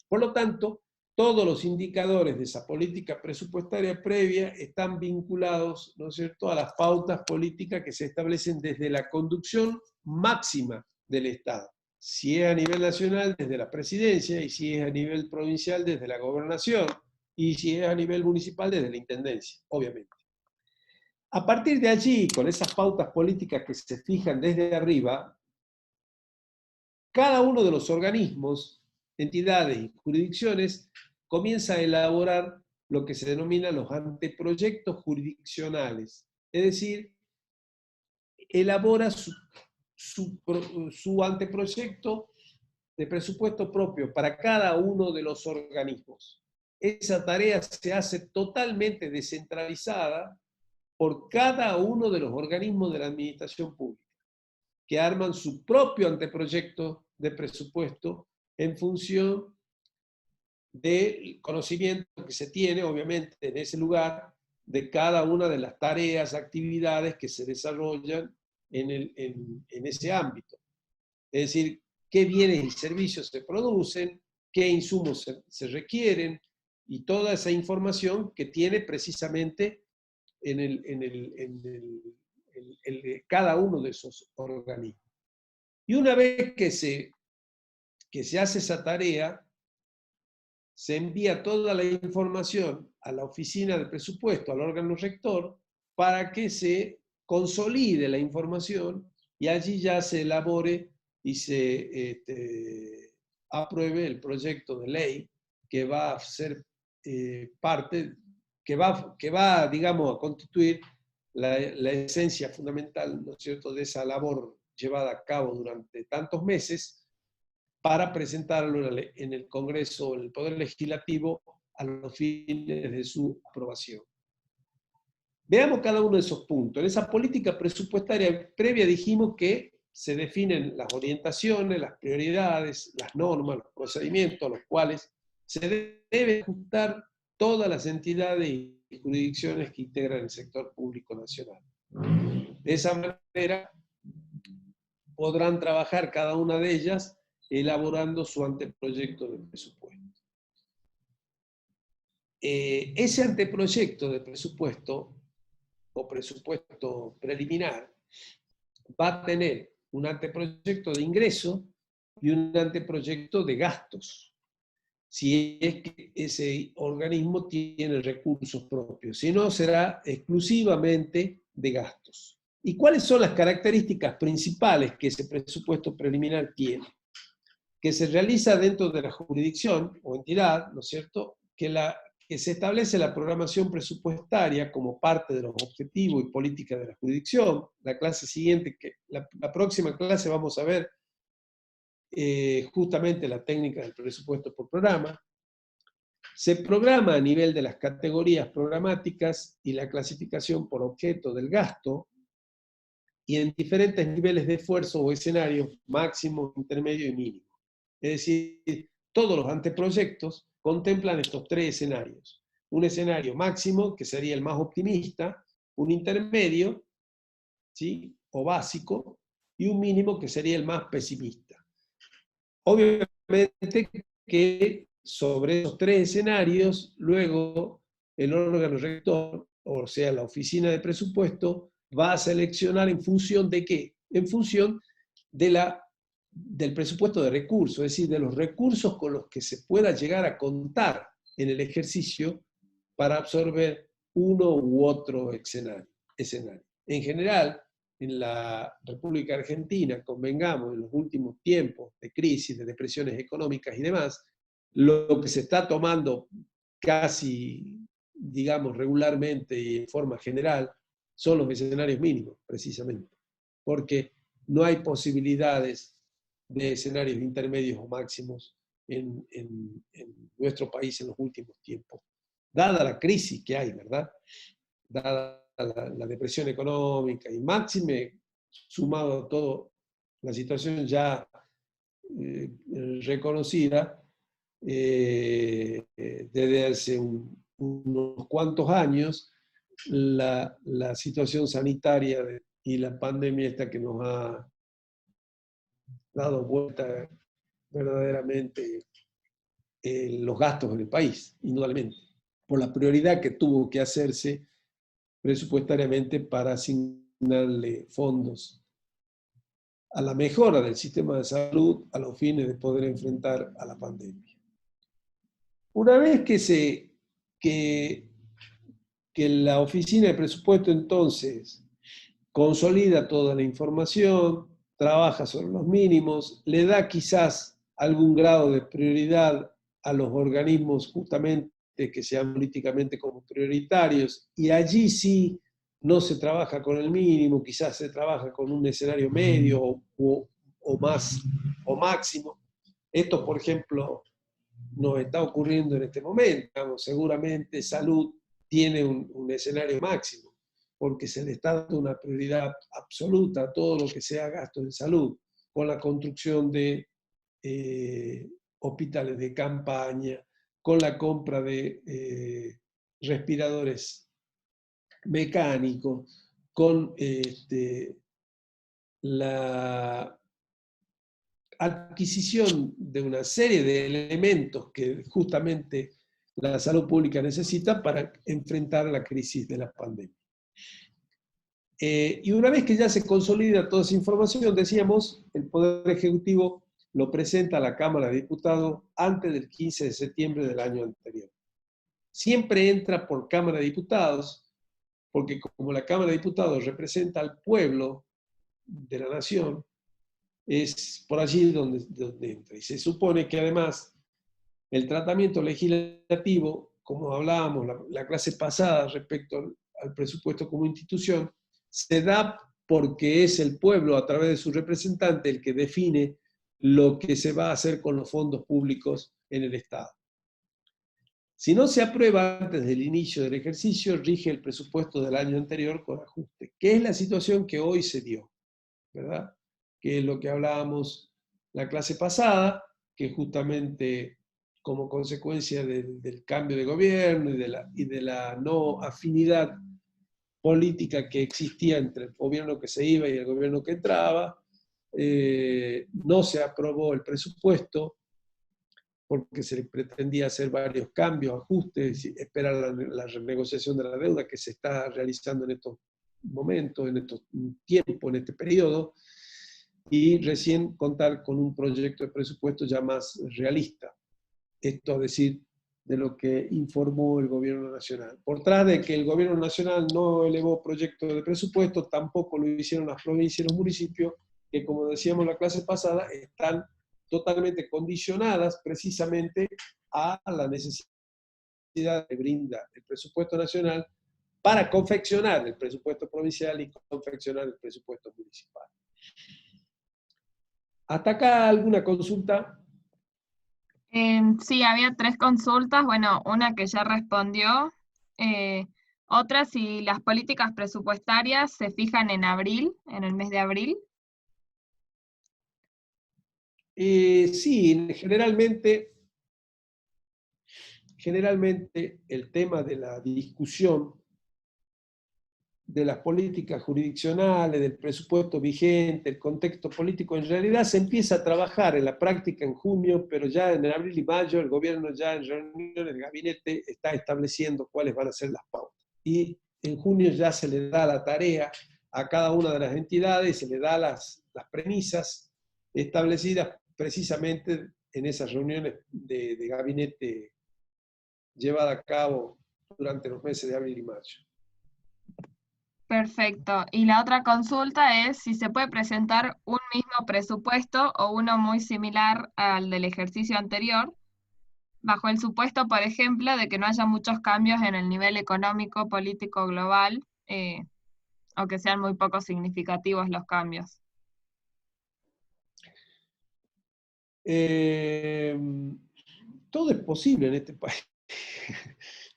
Por lo tanto, todos los indicadores de esa política presupuestaria previa están vinculados, ¿no es cierto?, a las pautas políticas que se establecen desde la conducción máxima del Estado. Si es a nivel nacional, desde la presidencia, y si es a nivel provincial, desde la gobernación, y si es a nivel municipal, desde la intendencia, obviamente. A partir de allí, con esas pautas políticas que se fijan desde arriba, cada uno de los organismos, entidades y jurisdicciones comienza a elaborar lo que se denomina los anteproyectos jurisdiccionales. Es decir, elabora su anteproyecto de presupuesto propio para cada uno de los organismos. Esa tarea se hace totalmente descentralizada por cada uno de los organismos de la administración pública, que arman su propio anteproyecto de presupuesto en función del conocimiento que se tiene, obviamente, en ese lugar, de cada una de las tareas, actividades que se desarrollan en ese ámbito. Es decir, qué bienes y servicios se producen, qué insumos se requieren, y toda esa información que tiene precisamente cada uno de esos organismos. Y una vez que se hace esa tarea, se envía toda la información a la oficina de presupuesto, al órgano rector, para que se consolide la información y allí ya se elabore y se apruebe el proyecto de ley que va a ser parte, que va, digamos, a constituir la esencia fundamental, ¿no es cierto?, de esa labor llevada a cabo durante tantos meses, para presentarlo en el Congreso, en el Poder Legislativo, a los fines de su aprobación. Veamos cada uno de esos puntos. En esa política presupuestaria previa dijimos que se definen las orientaciones, las prioridades, las normas, los procedimientos a los cuales se debe ajustar todas las entidades y jurisdicciones que integran el sector público nacional. De esa manera podrán trabajar cada una de ellas elaborando su anteproyecto de presupuesto. Ese anteproyecto de presupuesto o presupuesto preliminar va a tener un anteproyecto de ingreso y un anteproyecto de gastos, si es que ese organismo tiene recursos propios. Si no, será exclusivamente de gastos. ¿Y cuáles son las características principales que ese presupuesto preliminar tiene? Que se realiza dentro de la jurisdicción o entidad, ¿no es cierto?, que se establece la programación presupuestaria como parte de los objetivos y políticas de la jurisdicción. La clase siguiente, la próxima clase vamos a ver justamente la técnica del presupuesto por programa. Se programa a nivel de las categorías programáticas y la clasificación por objeto del gasto, y en diferentes niveles de esfuerzo o escenarios, máximo, intermedio y mínimo. Es decir, todos los anteproyectos contemplan estos tres escenarios. Un escenario máximo, que sería el más optimista, un intermedio, ¿sí?, o básico, y un mínimo, que sería el más pesimista. Obviamente que sobre esos tres escenarios, luego el órgano rector, o sea, la oficina de presupuesto, va a seleccionar en función de ¿qué? En función del presupuesto de recursos, es decir, de los recursos con los que se pueda llegar a contar en el ejercicio para absorber uno u otro escenario. En general, en la República Argentina, convengamos, en los últimos tiempos de crisis, de depresiones económicas y demás, lo que se está tomando casi, digamos, regularmente y en forma general, son los escenarios mínimos, precisamente, porque no hay posibilidades de escenarios intermedios o máximos en nuestro país en los últimos tiempos, dada la crisis que hay, ¿verdad? Dada la depresión económica y máxime, sumado a todo la situación ya reconocida desde hace unos cuantos años, la situación sanitaria y la pandemia esta que nos ha dado vuelta verdaderamente los gastos en el país, indudablemente, por la prioridad que tuvo que hacerse presupuestariamente para asignarle fondos a la mejora del sistema de salud a los fines de poder enfrentar a la pandemia. Una vez que la oficina de presupuesto entonces consolida toda la información, trabaja sobre los mínimos, le da quizás algún grado de prioridad a los organismos justamente que sean políticamente como prioritarios, y allí sí no se trabaja con el mínimo, quizás se trabaja con un escenario medio o más o máximo. Esto, por ejemplo, nos está ocurriendo en este momento. Digamos, seguramente salud tiene un escenario máximo, porque se le está dando una prioridad absoluta a todo lo que sea gasto en salud, con la construcción de hospitales de campaña, con la compra de respiradores mecánicos, con la adquisición de una serie de elementos que justamente la salud pública necesita para enfrentar la crisis de la pandemia. Y una vez que ya se consolida toda esa información, decíamos, el Poder Ejecutivo lo presenta a la Cámara de Diputados antes del 15 de septiembre del año anterior. Siempre entra por Cámara de Diputados, porque como la Cámara de Diputados representa al pueblo de la nación, es por allí donde entra. Y se supone que además el tratamiento legislativo, como hablábamos la clase pasada respecto al presupuesto como institución, se da porque es el pueblo a través de su representante el que define lo que se va a hacer con los fondos públicos en el Estado. Si no se aprueba antes del inicio del ejercicio, rige el presupuesto del año anterior con ajuste, que es la situación que hoy se dio, ¿verdad? Que es lo que hablábamos la clase pasada, que justamente como consecuencia del cambio de gobierno y de la no afinidad política que existía entre el gobierno que se iba y el gobierno que entraba, no se aprobó el presupuesto porque se pretendía hacer varios cambios, ajustes, esperar la renegociación de la deuda que se está realizando en estos momentos, en estos tiempos, en este periodo, y recién contar con un proyecto de presupuesto ya más realista. Esto a decir de lo que informó el gobierno nacional. Por tras de que el gobierno nacional no elevó proyecto de presupuesto, tampoco lo hicieron las provincias y los municipios, que como decíamos la clase pasada, están totalmente condicionadas precisamente a la necesidad que brinda el presupuesto nacional para confeccionar el presupuesto provincial y confeccionar el presupuesto municipal. ¿Hasta acá alguna consulta? Sí, había 3 consultas. Bueno, una que ya respondió. Otra, si las políticas presupuestarias se fijan en abril, en el mes de abril. Sí, generalmente el tema de la discusión de las políticas jurisdiccionales, del presupuesto vigente, el contexto político, en realidad se empieza a trabajar en la práctica en junio, pero ya en abril y mayo el gobierno ya en reuniones de gabinete está estableciendo cuáles van a ser las pautas. Y en junio ya se le da la tarea a cada una de las entidades, se le da las premisas establecidas precisamente en esas reuniones de gabinete llevadas a cabo durante los meses de abril y mayo. Perfecto. Y la otra consulta es si se puede presentar un mismo presupuesto o uno muy similar al del ejercicio anterior, bajo el supuesto, por ejemplo, de que no haya muchos cambios en el nivel económico, político, global, o que sean muy poco significativos los cambios. Todo es posible en este país.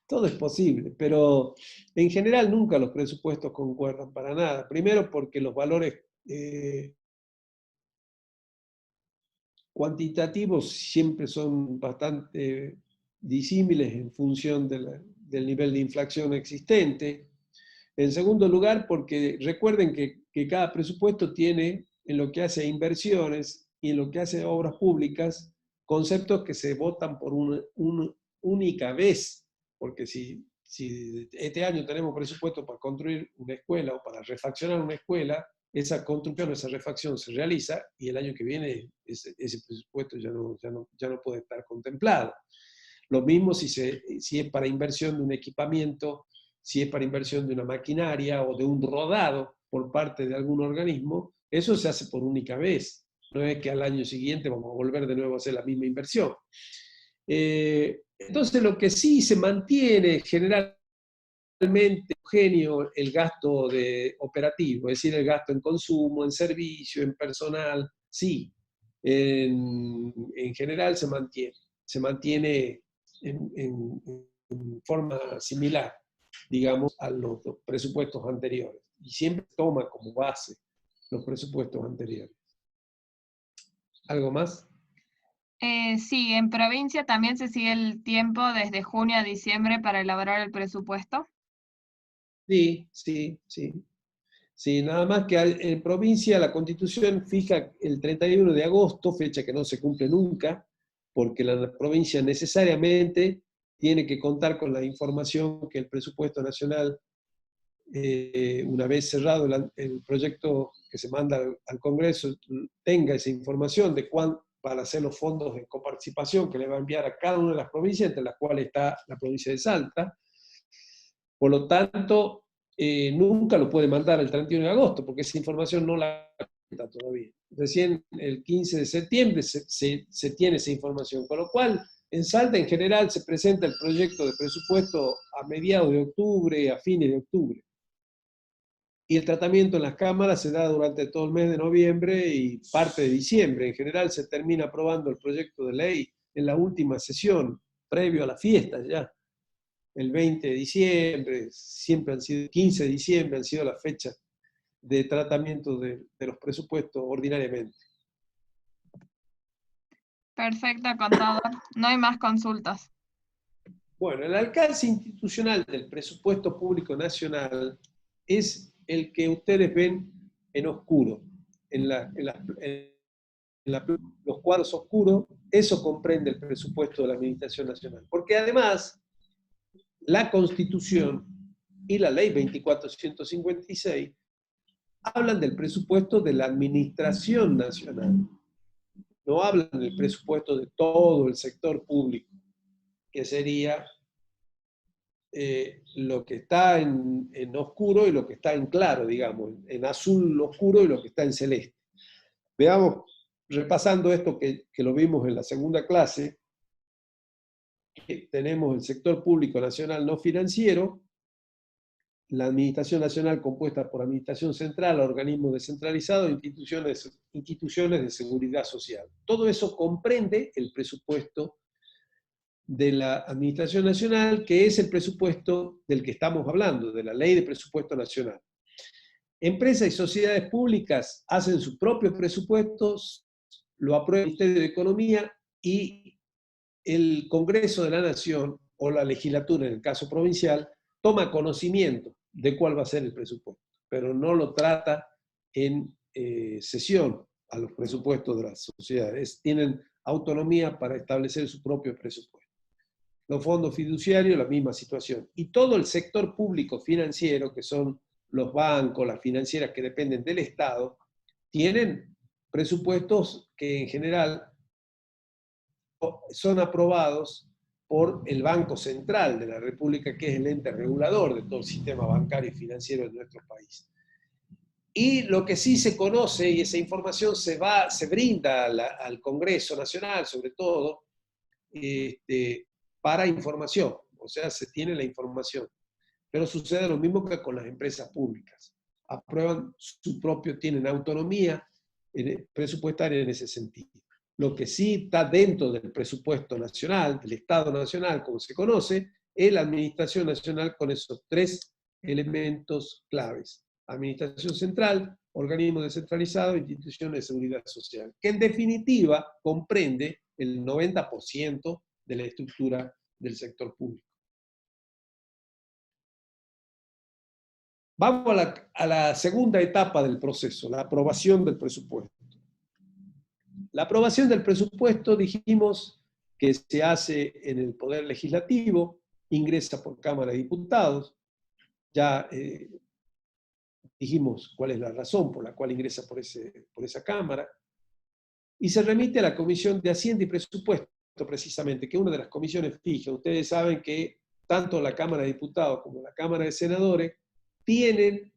Todo es posible, pero en general nunca los presupuestos concuerdan para nada. Primero porque los valores cuantitativos siempre son bastante disímiles en función del nivel de inflación existente. En segundo lugar, porque recuerden que cada presupuesto tiene, en lo que hace a inversiones, y en lo que hace obras públicas, conceptos que se votan por una única vez, porque si este año tenemos presupuesto para construir una escuela o para refaccionar una escuela, esa construcción, esa refacción se realiza y el año que viene ese presupuesto ya no puede estar contemplado. Lo mismo si es para inversión de un equipamiento, si es para inversión de una maquinaria o de un rodado por parte de algún organismo, eso se hace por única vez. No es que al año siguiente vamos a volver de nuevo a hacer la misma inversión. Entonces, lo que sí se mantiene generalmente homogéneo el gasto operativo, es decir, el gasto en consumo, en servicio, en personal, sí. En general se mantiene en forma similar, digamos, a los presupuestos anteriores. Y siempre toma como base los presupuestos anteriores. ¿Algo más? Sí, en provincia también se sigue el tiempo desde junio a diciembre para elaborar el presupuesto. Sí. Sí, nada más que en provincia la Constitución fija el 31 de agosto, fecha que no se cumple nunca, porque la provincia necesariamente tiene que contar con la información que el presupuesto nacional, una vez cerrado el proyecto que se manda al Congreso, tenga esa información de cuánto para hacer los fondos de coparticipación que le va a enviar a cada una de las provincias, entre las cuales está la provincia de Salta. Por lo tanto, nunca lo puede mandar el 31 de agosto, porque esa información no la cuenta todavía. Recién el 15 de septiembre se tiene esa información, con lo cual en Salta en general se presenta el proyecto de presupuesto a mediados de octubre, a fines de octubre. Y el tratamiento en las cámaras se da durante todo el mes de noviembre y parte de diciembre. En general se termina aprobando el proyecto de ley en la última sesión, previo a las fiestas ya. El 20 de diciembre, siempre han sido, 15 de diciembre han sido las fechas de tratamiento de los presupuestos ordinariamente. Perfecto, contador. No hay más consultas. Bueno, el alcance institucional del presupuesto público nacional es el que ustedes ven en oscuro, en los cuadros oscuros, eso comprende el presupuesto de la Administración Nacional. Porque además, la Constitución y la Ley 2456 hablan del presupuesto de la Administración Nacional. No hablan del presupuesto de todo el sector público, que sería lo que está en oscuro y lo que está en claro, digamos, en azul oscuro y lo que está en celeste. Veamos, repasando esto que lo vimos en la segunda clase, que tenemos el sector público nacional no financiero, la Administración Nacional compuesta por Administración Central, organismos descentralizados, instituciones de seguridad social. Todo eso comprende el presupuesto de la Administración Nacional, que es el presupuesto del que estamos hablando, de la Ley de Presupuesto Nacional. Empresas y sociedades públicas hacen sus propios presupuestos, lo aprueba el Ministerio de Economía y el Congreso de la Nación, o la legislatura en el caso provincial, toma conocimiento de cuál va a ser el presupuesto, pero no lo trata en sesión a los presupuestos de las sociedades. Tienen autonomía para establecer su propio presupuesto. Los fondos fiduciarios, la misma situación. Y todo el sector público financiero, que son los bancos, las financieras que dependen del Estado, tienen presupuestos que en general son aprobados por el Banco Central de la República, que es el ente regulador de todo el sistema bancario y financiero de nuestro país. Y lo que sí se conoce, y esa información se brinda al Congreso Nacional, sobre todo, para información, o sea, se tiene la información. Pero sucede lo mismo que con las empresas públicas. Aprueban su propio, tienen autonomía presupuestaria en ese sentido. Lo que sí está dentro del presupuesto nacional, del Estado Nacional, como se conoce, es la Administración Nacional con esos tres elementos claves. Administración central, organismos descentralizados, instituciones de seguridad social, que en definitiva comprende el 90% de la estructura del sector público. Vamos a la segunda etapa del proceso, la aprobación del presupuesto. La aprobación del presupuesto, dijimos que se hace en el Poder Legislativo, ingresa por Cámara de Diputados, ya dijimos cuál es la razón por la cual ingresa por esa Cámara, y se remite a la Comisión de Hacienda y Presupuesto, precisamente, que es una de las comisiones fijas. Ustedes saben que tanto la Cámara de Diputados como la Cámara de Senadores tienen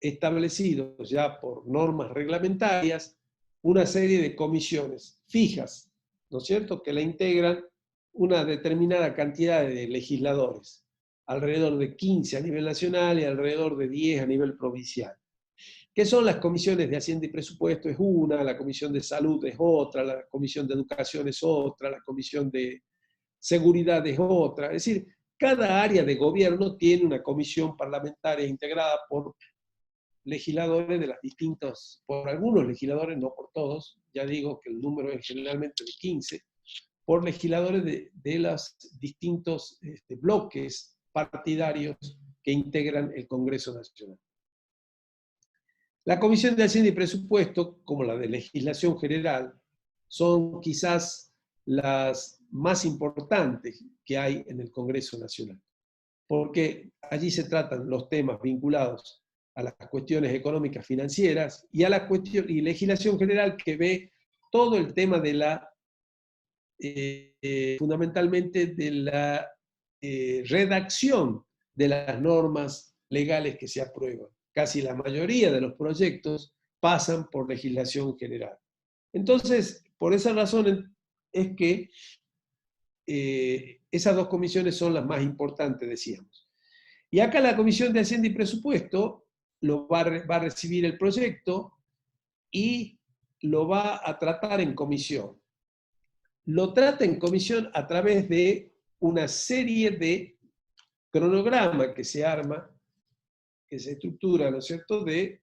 establecidos ya por normas reglamentarias una serie de comisiones fijas, ¿no es cierto?, que la integran una determinada cantidad de legisladores, alrededor de 15 a nivel nacional y alrededor de 10 a nivel provincial. ¿Qué son las comisiones de Hacienda y Presupuesto? Es una, la Comisión de Salud es otra, la Comisión de Educación es otra, la Comisión de Seguridad es otra. Es decir, cada área de gobierno tiene una comisión parlamentaria integrada por legisladores de las distintas, por algunos legisladores, no por todos, ya digo que el número es generalmente de 15, por legisladores de los distintos bloques partidarios que integran el Congreso Nacional. La Comisión de Hacienda y Presupuesto, como la de Legislación General, son quizás las más importantes que hay en el Congreso Nacional, porque allí se tratan los temas vinculados a las cuestiones económicas financieras y a la cuestión y legislación general, que ve todo el tema de la fundamentalmente de la redacción de las normas legales que se aprueban. Casi la mayoría de los proyectos pasan por legislación general. Entonces, por esa razón es que esas dos comisiones son las más importantes, decíamos. Y acá la Comisión de Hacienda y Presupuesto va a recibir el proyecto y lo va a tratar en comisión. Lo trata en comisión a través de una serie de cronogramas que se arma, que se estructura, ¿no es cierto?, de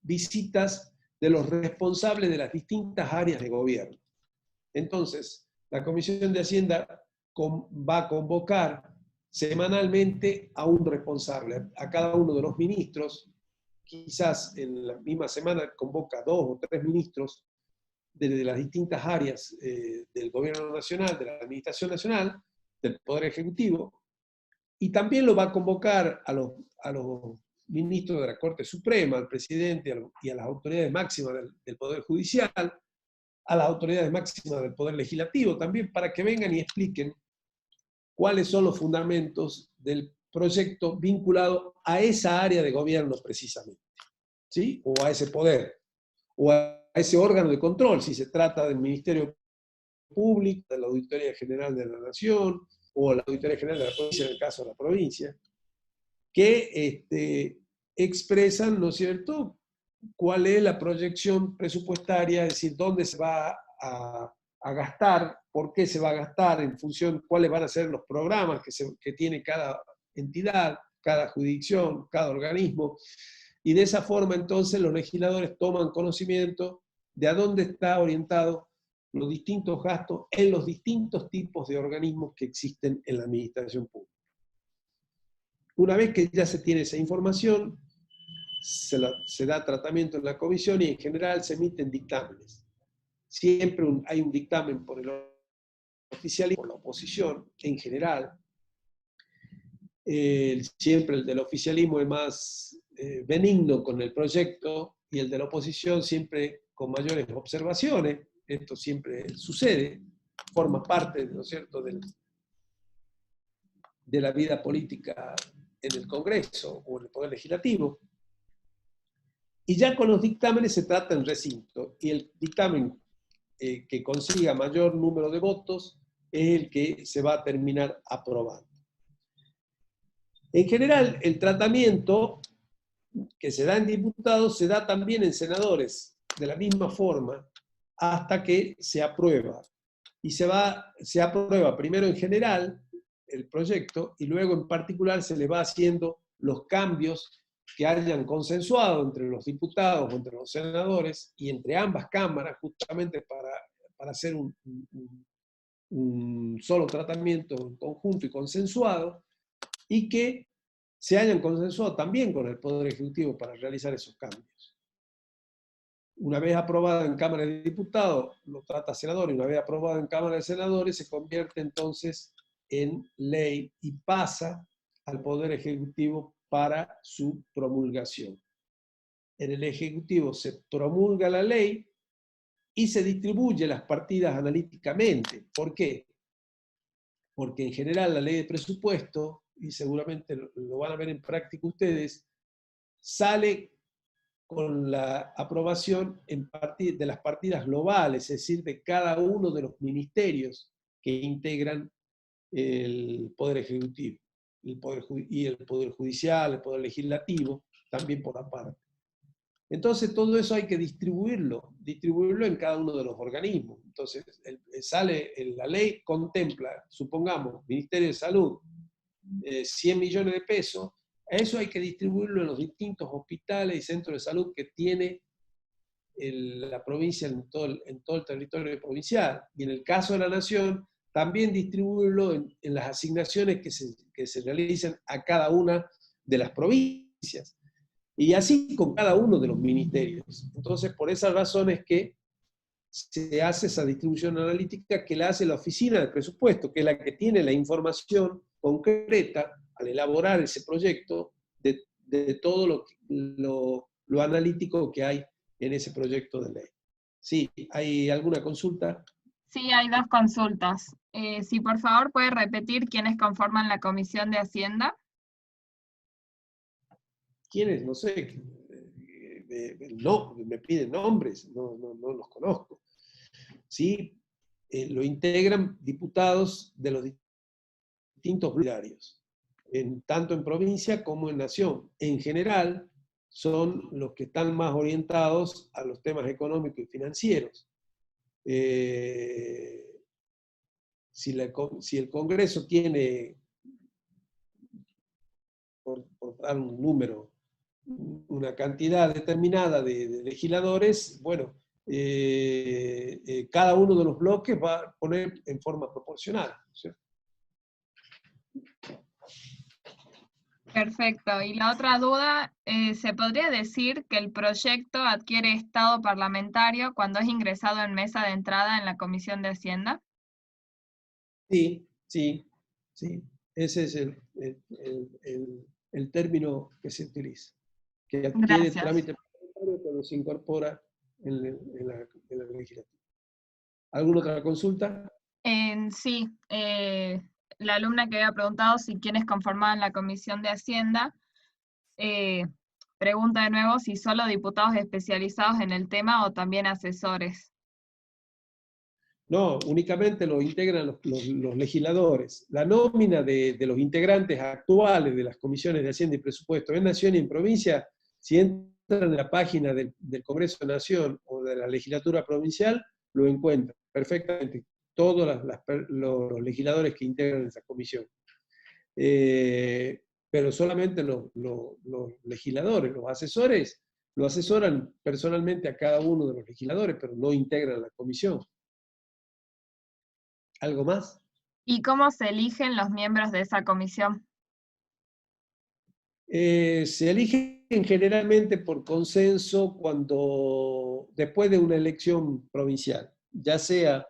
visitas de los responsables de las distintas áreas de gobierno. Entonces, la Comisión de Hacienda va a convocar semanalmente a un responsable, a cada uno de los ministros. Quizás en la misma semana convoca 2 o 3 ministros de las distintas áreas del gobierno nacional, de la administración nacional, del Poder Ejecutivo, y también lo va a convocar a los ministros de la Corte Suprema, al presidente y a las autoridades máximas del Poder Judicial, a las autoridades máximas del Poder Legislativo, también para que vengan y expliquen cuáles son los fundamentos del proyecto vinculado a esa área de gobierno precisamente, ¿sí? O a ese poder, o a ese órgano de control, si se trata del Ministerio Público, de la Auditoría General de la Nación, o la Auditoría General de la Provincia, en el caso de la provincia, que expresan, ¿no es cierto?, cuál es la proyección presupuestaria, es decir, dónde se va a gastar, por qué se va a gastar, en función, cuáles van a ser los programas que tiene cada entidad, cada jurisdicción, cada organismo, y de esa forma entonces los legisladores toman conocimiento de a dónde está orientado los distintos gastos en los distintos tipos de organismos que existen en la administración pública. Una vez que ya se tiene esa información, se da tratamiento en la comisión y en general se emiten dictámenes. Siempre hay un dictamen por el oficialismo, por la oposición en general. Siempre el del oficialismo es más benigno con el proyecto y el de la oposición siempre con mayores observaciones. Esto siempre sucede, forma parte, ¿no es cierto?, de la vida política en el Congreso o en el Poder Legislativo. Y ya con los dictámenes se trata en recinto, y el dictamen que consiga mayor número de votos es el que se va a terminar aprobando. En general, el tratamiento que se da en diputados se da también en senadores, de la misma forma, hasta que se aprueba. Y se aprueba primero en general el proyecto y luego en particular se le va haciendo los cambios que hayan consensuado entre los diputados o entre los senadores y entre ambas cámaras, justamente para hacer un solo tratamiento conjunto y consensuado, y que se hayan consensuado también con el Poder Ejecutivo para realizar esos cambios. una vez aprobada en Cámara de Diputados, lo trata senador, y una vez aprobada en Cámara de Senadores, se convierte entonces en ley y pasa al Poder Ejecutivo para su promulgación. En el Ejecutivo se promulga la ley y se distribuye las partidas analíticamente. ¿Por qué? Porque en general la ley de presupuesto, y seguramente lo van a ver en práctica ustedes, sale con la aprobación de las partidas globales, es decir, de cada uno de los ministerios que integran el Poder Ejecutivo, y el Poder Judicial, el Poder Legislativo, también por aparte. Entonces todo eso hay que distribuirlo en cada uno de los organismos. Entonces la ley contempla, supongamos, Ministerio de Salud, 100 millones de pesos, a eso hay que distribuirlo en los distintos hospitales y centros de salud que tiene la provincia en todo el territorio provincial. Y en el caso de la Nación, también distribuirlo en las asignaciones que se realizan a cada una de las provincias. Y así con cada uno de los ministerios. Entonces, por esas razones que se hace esa distribución analítica que la hace la oficina del presupuesto, que es la que tiene la información concreta al elaborar ese proyecto de todo lo analítico que hay en ese proyecto de ley. ¿Sí? ¿Hay alguna consulta? Sí, hay dos consultas. Si por favor puede repetir quiénes conforman la Comisión de Hacienda. ¿Quiénes? No sé. No, me piden nombres, no los conozco. ¿Sí? Lo integran diputados de los distintos horarios, tanto en provincia como en nación. En general, son los que están más orientados a los temas económicos y financieros. Si el Congreso tiene, por dar un número, una cantidad determinada de legisladores, bueno, cada uno de los bloques va a poner en forma proporcional, ¿cierto? Perfecto. Y la otra duda, ¿se podría decir que el proyecto adquiere estado parlamentario cuando es ingresado en mesa de entrada en la Comisión de Hacienda? Sí. Ese es el término que se utiliza, que adquiere Gracias. trámite parlamentario cuando se incorpora en la legislatura. ¿Alguna otra consulta? Sí, la alumna que había preguntado si quiénes conformaban la Comisión de Hacienda, pregunta de nuevo si solo diputados especializados en el tema o también asesores. No, únicamente lo integran los legisladores. La nómina de los integrantes actuales de las comisiones de Hacienda y Presupuesto en Nación y en provincia, si entran en la página del Congreso de Nación o de la legislatura provincial, lo encuentran perfectamente. Todos los legisladores que integran esa comisión. Pero solamente los legisladores, los asesores, lo asesoran personalmente a cada uno de los legisladores, pero no integran la comisión. ¿Algo más? ¿Y cómo se eligen los miembros de esa comisión? Se eligen generalmente por consenso después de una elección provincial, ya sea,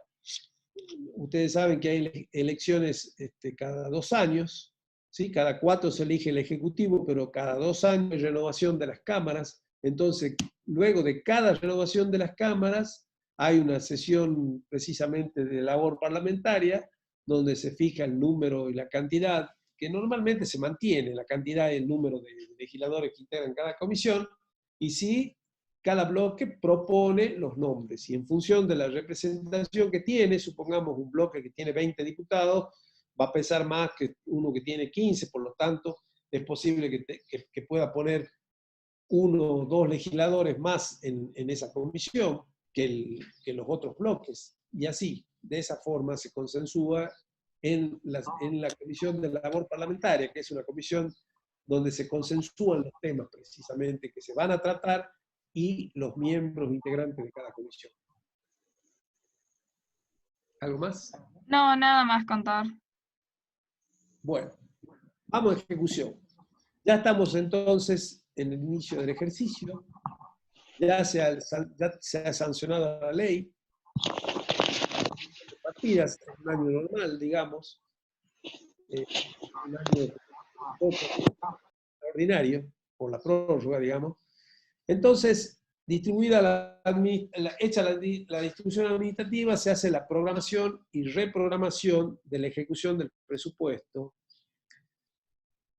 ustedes saben que hay elecciones cada 2 años, ¿sí? Cada 4 se elige el Ejecutivo, pero cada 2 años hay renovación de las cámaras. Entonces, luego de cada renovación de las cámaras, hay una sesión precisamente de labor parlamentaria, donde se fija el número y la cantidad, que normalmente se mantiene, la cantidad y el número de legisladores que integran cada comisión, y sí, cada bloque propone los nombres, y en función de la representación que tiene, supongamos un bloque que tiene 20 diputados, va a pesar más que uno que tiene 15, por lo tanto, es posible que pueda poner 1 o 2 legisladores más en esa comisión que los otros bloques, y así, de esa forma se consensúa en la Comisión de Labor Parlamentaria, que es una comisión donde se consensúan los temas precisamente que se van a tratar y los miembros integrantes de cada comisión. ¿Algo más? No, nada más, contador. Bueno, vamos a ejecución. Ya estamos entonces en el inicio del ejercicio. ya se ha sancionado la ley, partidas, en un año normal, digamos, un año poco extraordinario, por la prórroga, digamos. Entonces, distribuida hecha la distribución administrativa, se hace la programación y reprogramación de la ejecución del presupuesto,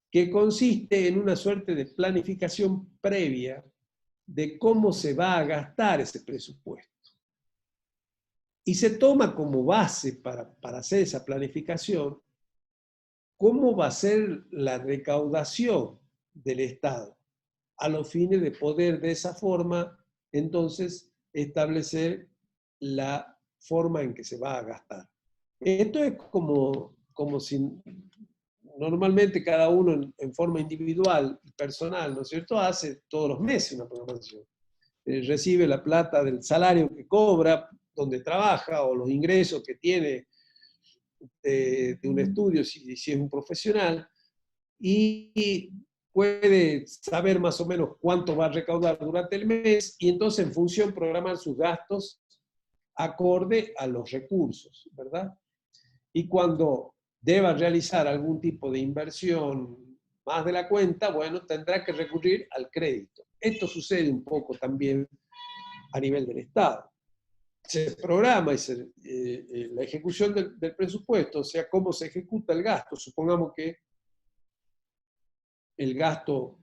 que consiste en una suerte de planificación previa de cómo se va a gastar ese presupuesto. Y se toma como base para hacer esa planificación cómo va a ser la recaudación del Estado, a los fines de poder de esa forma, entonces, establecer la forma en que se va a gastar. Esto es como si normalmente cada uno en forma individual y personal, ¿no es cierto?, hace todos los meses una programación. Recibe la plata del salario que cobra, donde trabaja, o los ingresos que tiene de un estudio, si es un profesional, y puede saber más o menos cuánto va a recaudar durante el mes, y entonces en función programar sus gastos acorde a los recursos, ¿verdad? Y cuando deba realizar algún tipo de inversión más de la cuenta, bueno, tendrá que recurrir al crédito. Esto sucede un poco también a nivel del Estado. Se programa la ejecución del presupuesto, o sea, cómo se ejecuta el gasto. Supongamos que el gasto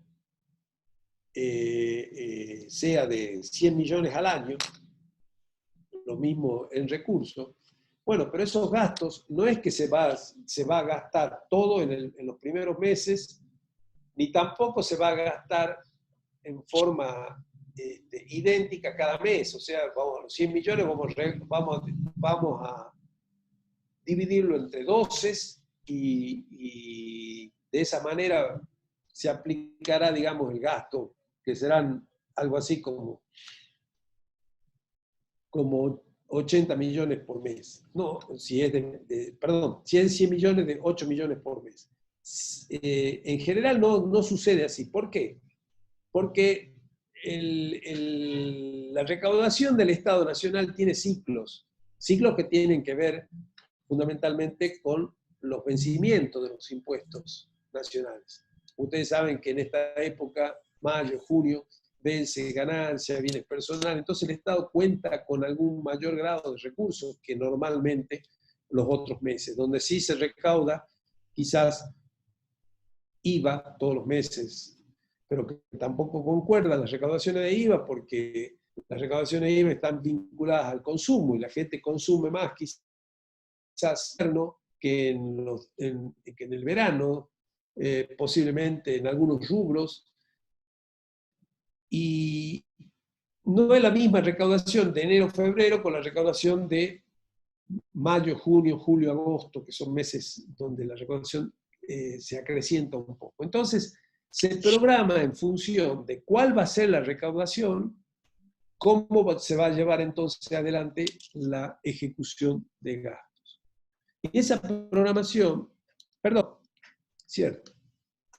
sea de 100 millones al año, lo mismo en recursos. Bueno, pero esos gastos no es que se va a gastar todo en los primeros meses, ni tampoco se va a gastar en forma idéntica cada mes. O sea, vamos, a los 100 millones vamos a dividirlo entre 12 y de esa manera se aplicará, digamos, el gasto, que serán algo así como 80 millones por mes. No, si es si es 100 millones, de 8 millones por mes. En general no sucede así. ¿Por qué? Porque la recaudación del Estado Nacional tiene ciclos que tienen que ver fundamentalmente con los vencimientos de los impuestos nacionales. Ustedes saben que en esta época, mayo, junio, vence ganancia, bienes personal, entonces el Estado cuenta con algún mayor grado de recursos que normalmente los otros meses, donde sí se recauda quizás IVA todos los meses, pero que tampoco concuerdan las recaudaciones de IVA porque las recaudaciones de IVA están vinculadas al consumo y la gente consume más quizás que en el verano, posiblemente en algunos rubros, y no es la misma recaudación de enero-febrero con la recaudación de mayo, junio, julio, agosto, que son meses donde la recaudación se acrecienta un poco. Entonces, se programa en función de cuál va a ser la recaudación, cómo se va a llevar entonces adelante la ejecución de gastos. Y esa programación, perdón, cierto,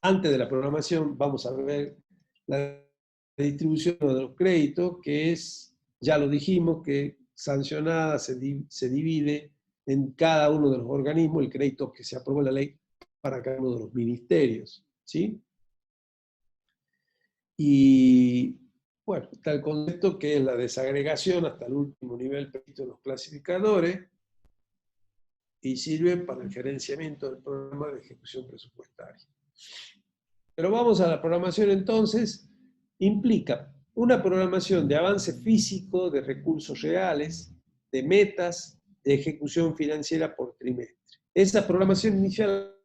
antes de la programación vamos a ver la distribución de los créditos, que es, ya lo dijimos, que sancionada se divide en cada uno de los organismos el crédito que se aprobó en la ley para cada uno de los ministerios, ¿sí? Y, bueno, está el concepto que es la desagregación hasta el último nivel de los clasificadores y sirve para el gerenciamiento del programa de ejecución presupuestaria. Pero vamos a la programación entonces. Implica una programación de avance físico, de recursos reales, de metas, de ejecución financiera por trimestre. Esa programación inicial,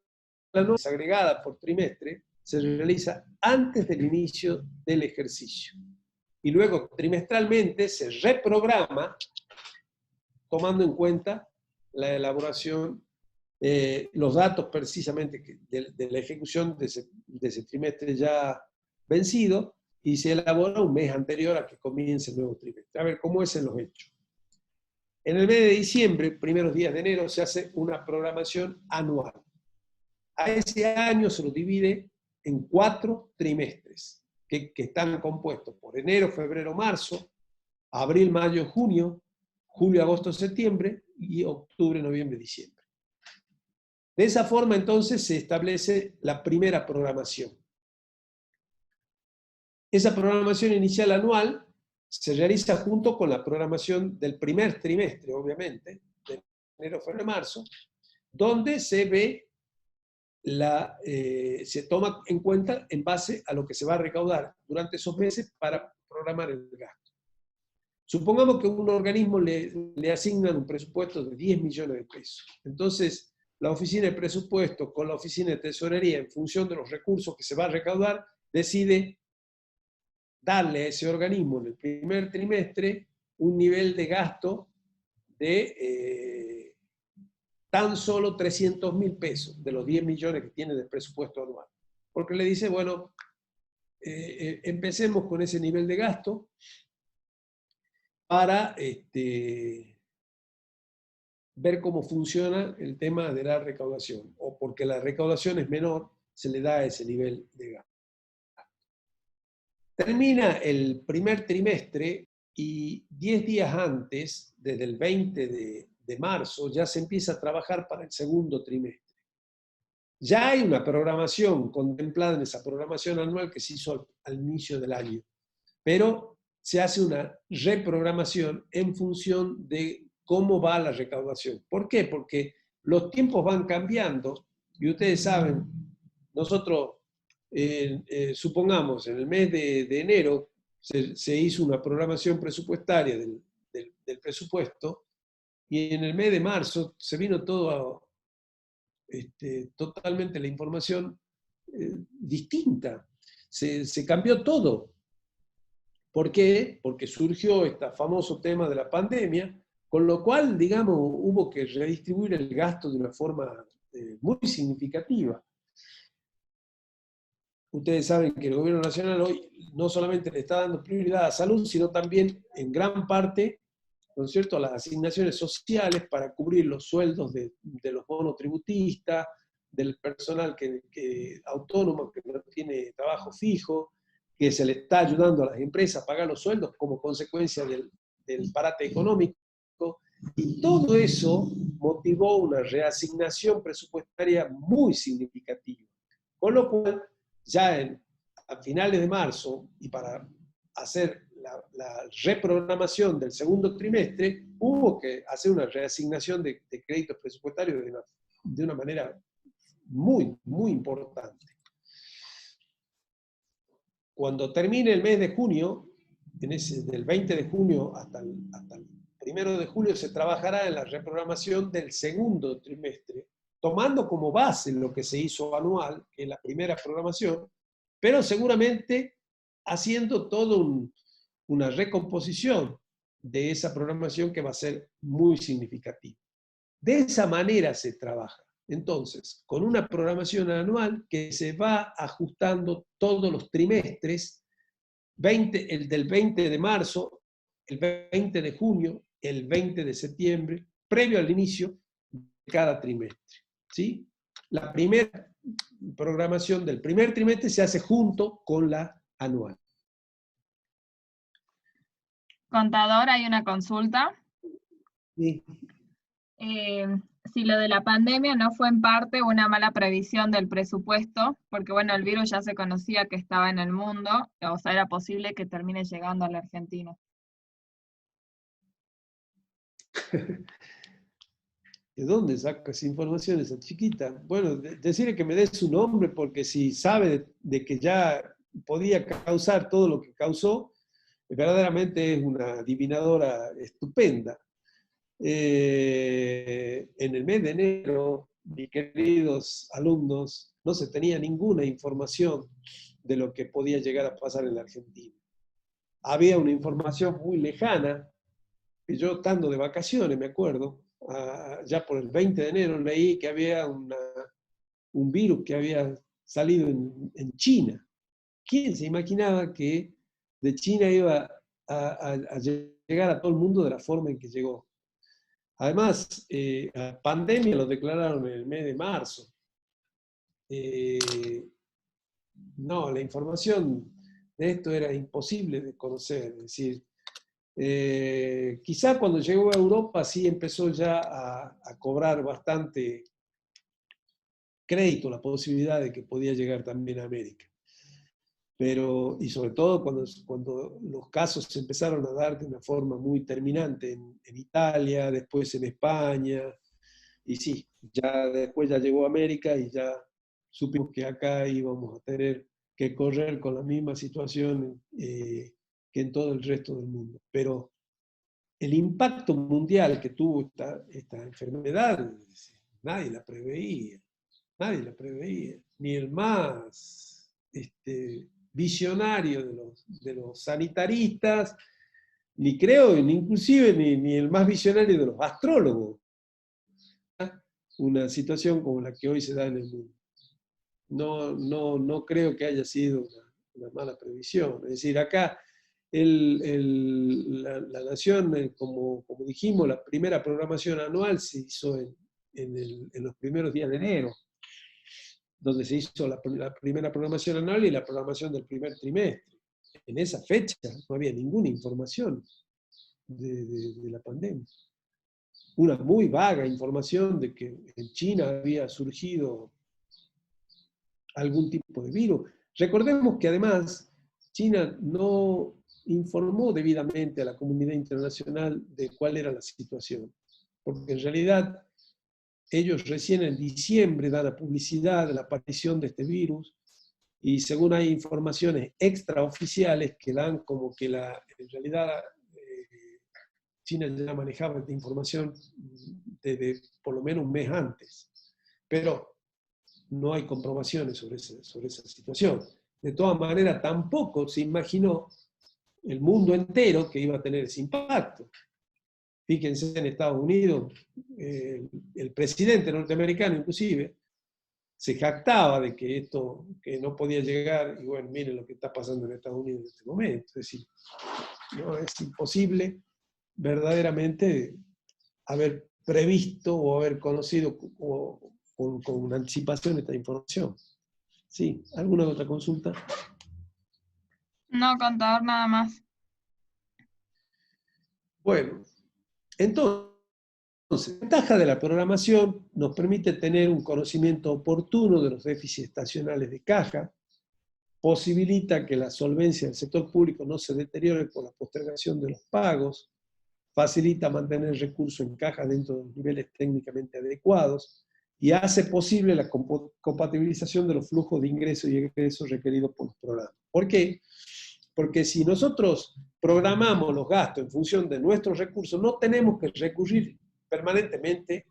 desagregada por trimestre, se realiza antes del inicio del ejercicio. Y luego, trimestralmente, se reprograma tomando en cuenta la elaboración, los datos precisamente de la ejecución de ese trimestre ya vencido, y se elabora un mes anterior a que comience el nuevo trimestre. A ver, ¿cómo es en los hechos? En el mes de diciembre, primeros días de enero, se hace una programación anual. A ese año se lo divide en 4 trimestres. que están compuestos por enero, febrero, marzo, abril, mayo, junio, julio, agosto, septiembre y octubre, noviembre, diciembre. De esa forma, entonces, se establece la primera programación. Esa programación inicial anual se realiza junto con la programación del primer trimestre, obviamente, de enero, febrero, marzo, donde se ve se toma en cuenta en base a lo que se va a recaudar durante esos meses para programar el gasto. Supongamos que un organismo le asignan un presupuesto de 10 millones de pesos. Entonces, la oficina de presupuesto con la oficina de tesorería, en función de los recursos que se va a recaudar, decide darle a ese organismo en el primer trimestre un nivel de gasto de tan solo 300.000 pesos de los 10 millones que tiene de presupuesto anual. Porque le dice, bueno, empecemos con ese nivel de gasto para ver cómo funciona el tema de la recaudación. O porque la recaudación es menor, se le da ese nivel de gasto. Termina el primer trimestre y 10 días antes, desde el 20 de marzo, ya se empieza a trabajar para el segundo trimestre. Ya hay una programación contemplada en esa programación anual que se hizo al inicio del año, pero se hace una reprogramación en función de cómo va la recaudación. ¿Por qué? Porque los tiempos van cambiando y ustedes saben, nosotros, supongamos, en el mes de enero se hizo una programación presupuestaria del presupuesto y en el mes de marzo se vino todo totalmente la información distinta. Se cambió todo. ¿Por qué? Porque surgió este famoso tema de la pandemia, con lo cual, digamos, hubo que redistribuir el gasto de una forma muy significativa. Ustedes saben que el gobierno nacional hoy no solamente le está dando prioridad a salud, sino también en gran parte, ¿no es cierto?, a las asignaciones sociales para cubrir los sueldos de los monotributistas, del personal autónomo que no tiene trabajo fijo, que se le está ayudando a las empresas a pagar los sueldos como consecuencia del parate económico. Y todo eso motivó una reasignación presupuestaria muy significativa. Con lo cual, ya a finales de marzo, y para hacer la reprogramación del segundo trimestre, hubo que hacer una reasignación de créditos presupuestarios de una manera muy, muy importante. Cuando termine el mes de junio, del 20 de junio hasta el 1 de julio, se trabajará en la reprogramación del segundo trimestre, tomando como base lo que se hizo anual, que es la primera programación, pero seguramente haciendo toda una recomposición de esa programación que va a ser muy significativa. De esa manera se trabaja. Entonces, con una programación anual que se va ajustando todos los trimestres, el del 20 de marzo, el 20 de junio, el 20 de septiembre, previo al inicio de cada trimestre. ¿Sí? La primera programación del primer trimestre se hace junto con la anual. Contador, hay una consulta. Sí. Si lo de la pandemia no fue en parte una mala previsión del presupuesto, porque bueno, el virus ya se conocía que estaba en el mundo, o sea, era posible que termine llegando a la Argentina. ¿De dónde sacas información esa chiquita? Bueno, decirle que me dé su nombre, porque si sabe de que ya podía causar todo lo que causó, verdaderamente es una adivinadora estupenda. En el mes de enero, mis queridos alumnos, no se tenía ninguna información de lo que podía llegar a pasar en la Argentina. Había una información muy lejana, que yo estando de vacaciones, me acuerdo, ya por el 20 de enero leí que había un virus que había salido en China. ¿Quién se imaginaba que de China iba a llegar a todo el mundo de la forma en que llegó? Además, la pandemia lo declararon en el mes de marzo. No, la información Esto era imposible de conocer. Es decir, quizá cuando llegó a Europa sí empezó ya a cobrar bastante crédito la posibilidad de que podía llegar también a América. Pero, y sobre todo cuando los casos se empezaron a dar de una forma muy terminante en Italia, después en España, y sí, ya después ya llegó a América y ya supimos que acá íbamos a tener que correr con la misma situación que en todo el resto del mundo. Pero el impacto mundial que tuvo esta enfermedad, nadie la preveía, nadie la preveía, ni el más visionario de los sanitaristas, ni creo, ni inclusive ni el más visionario de los astrólogos, una situación como la que hoy se da en el mundo. No creo que haya sido una mala previsión. Es decir, acá la nación, como dijimos, la primera programación anual se hizo en los primeros días de enero, donde se hizo la primera programación anual y la programación del primer trimestre. En esa fecha no había ninguna información de la pandemia. Una muy vaga información de que en China había surgido algún tipo de virus. Recordemos que además China no informó debidamente a la comunidad internacional de cuál era la situación, porque en realidad ellos recién en diciembre dan la publicidad de la aparición de este virus y según hay informaciones extraoficiales que dan como que en realidad China ya manejaba esta información desde por lo menos un mes antes. Pero no hay comprobaciones sobre esa situación. De todas maneras, tampoco se imaginó el mundo entero que iba a tener ese impacto. Fíjense, en Estados Unidos, el presidente norteamericano inclusive, se jactaba de que esto que no podía llegar, y bueno, miren lo que está pasando en Estados Unidos en este momento. Es decir, no es imposible verdaderamente haber previsto o haber conocido con anticipación esta información. Sí, ¿alguna otra consulta? No, contador, nada más. Bueno, entonces, la ventaja de la programación nos permite tener un conocimiento oportuno de los déficits estacionales de caja, posibilita que la solvencia del sector público no se deteriore por la postergación de los pagos, facilita mantener recursos en caja dentro de los niveles técnicamente adecuados y hace posible la compatibilización de los flujos de ingresos y egresos requeridos por los programas. ¿Por qué? Porque si nosotros programamos los gastos en función de nuestros recursos, no tenemos que recurrir permanentemente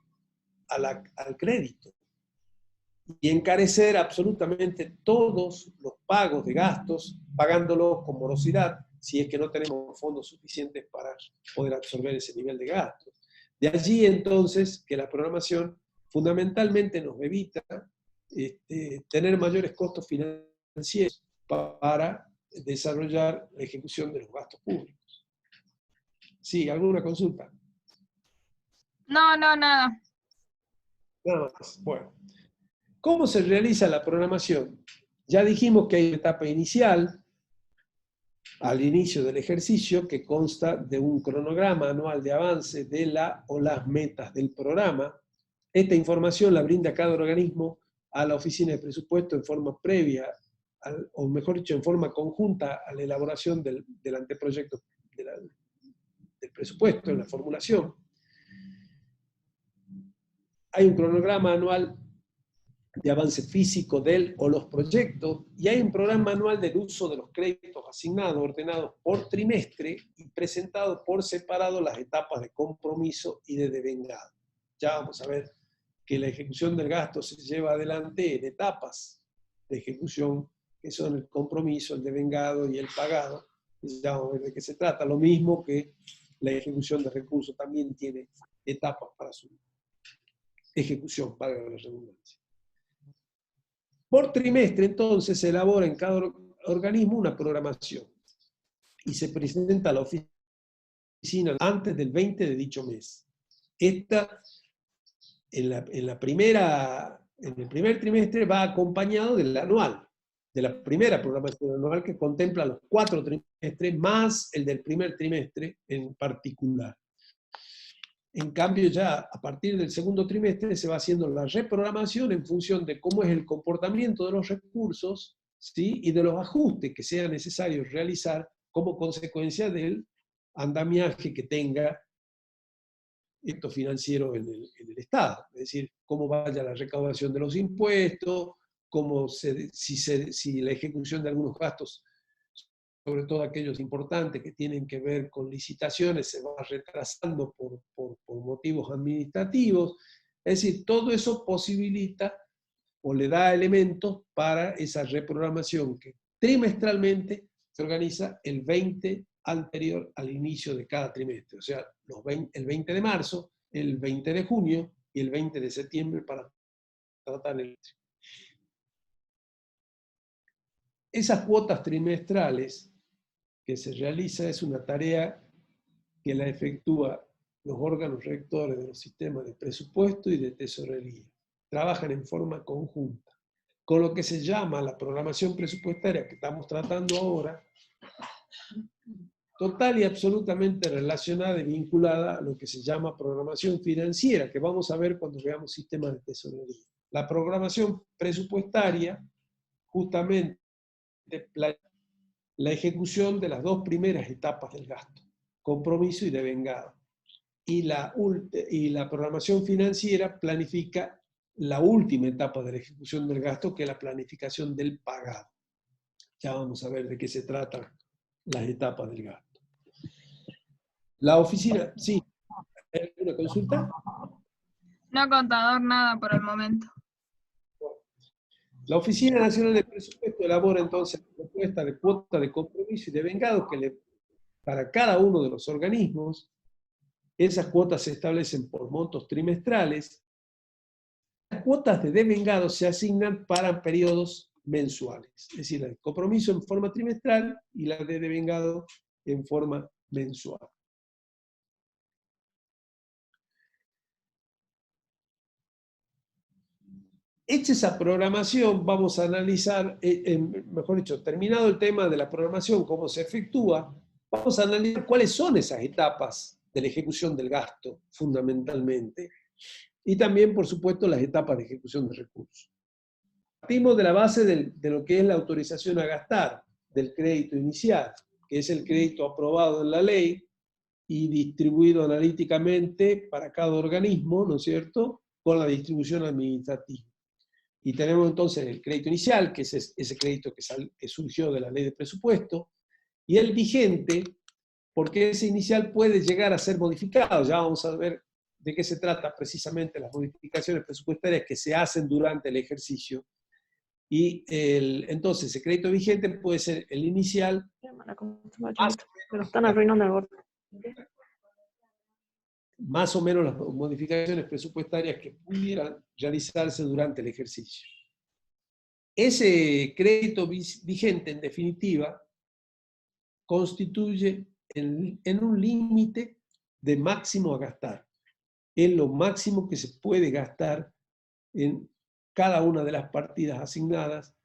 al crédito y encarecer absolutamente todos los pagos de gastos, pagándolos con morosidad, si es que no tenemos fondos suficientes para poder absorber ese nivel de gastos. De allí entonces que la programación fundamentalmente nos evita tener mayores costos financieros para desarrollar la ejecución de los gastos públicos. Sí, ¿alguna consulta? No, nada. Nada más. Bueno, ¿cómo se realiza la programación? Ya dijimos que hay una etapa inicial, al inicio del ejercicio, que consta de un cronograma anual de avance de la o las metas del programa. Esta información la brinda cada organismo a la oficina de presupuesto en forma previa, o mejor dicho, en forma conjunta a la elaboración del anteproyecto del presupuesto, en la formulación. Hay un cronograma anual de avance físico del o los proyectos, y hay un programa anual del uso de los créditos asignados, ordenados por trimestre y presentados por separado las etapas de compromiso y de devengado. Ya vamos a ver que la ejecución del gasto se lleva adelante en etapas de ejecución, que son el compromiso, el devengado y el pagado. Y ya vamos a ver de qué se trata. Lo mismo que la ejecución de recursos también tiene etapas para su ejecución, para la redundancia. Por trimestre, entonces, se elabora en cada organismo una programación y se presenta a la oficina antes del 20 de dicho mes. Esta, en el primer trimestre, va acompañado del anual. de la primera programación anual, que contempla los 4 trimestres más el del primer trimestre en particular. En cambio, ya a partir del segundo trimestre se va haciendo la reprogramación en función de cómo es el comportamiento de los recursos, ¿sí? Y de los ajustes que sea necesario realizar como consecuencia del andamiaje que tenga esto financiero en el Estado. Es decir, cómo vaya la recaudación de los impuestos, si la ejecución de algunos gastos, sobre todo aquellos importantes que tienen que ver con licitaciones, se va retrasando por motivos administrativos. Es decir, todo eso posibilita o le da elementos para esa reprogramación que trimestralmente se organiza el 20 anterior al inicio de cada trimestre. O sea, el 20 de marzo, el 20 de junio y el 20 de septiembre para tratar el... Esas cuotas trimestrales que se realiza es una tarea que la efectúa los órganos rectores de los sistemas de presupuesto y de tesorería. Trabajan en forma conjunta. Con lo que se llama la programación presupuestaria que estamos tratando ahora, total y absolutamente relacionada y vinculada a lo que se llama programación financiera, que vamos a ver cuando veamos sistemas de tesorería. La programación presupuestaria justamente la ejecución de las dos primeras etapas del gasto, compromiso y devengado. Y la programación financiera planifica la última etapa de la ejecución del gasto, que es la planificación del pagado. Ya vamos a ver de qué se tratan las etapas del gasto. La oficina, sí, ¿hay alguna consulta? No, contador, nada por el momento. La Oficina Nacional de Presupuesto elabora entonces la propuesta de cuota de compromiso y de vengado para cada uno de los organismos. Esas cuotas se establecen por montos trimestrales. Las cuotas de devengado se asignan para periodos mensuales, es decir, la de compromiso en forma trimestral y la de devengado en forma mensual. Hecha esa programación, vamos a analizar, mejor dicho, terminado el tema de la programación, cómo se efectúa, vamos a analizar cuáles son esas etapas de la ejecución del gasto, fundamentalmente, y también, por supuesto, las etapas de ejecución de recursos. Partimos de la base de lo que es la autorización a gastar, del crédito inicial, que es el crédito aprobado en la ley y distribuido analíticamente para cada organismo, ¿no es cierto?, con la distribución administrativa. Y tenemos entonces el crédito inicial, que es ese crédito que surgió de la ley de presupuesto, y el vigente, porque ese inicial puede llegar a ser modificado. Ya vamos a ver de qué se trata precisamente las modificaciones presupuestarias que se hacen durante el ejercicio. Y entonces el crédito vigente puede ser el inicial. Pero están arruinando el borde. Más o menos las modificaciones presupuestarias que pudieran realizarse durante el ejercicio. Ese crédito vigente, en definitiva, constituye en un límite de máximo a gastar. Es lo máximo que se puede gastar en cada una de las partidas asignadas,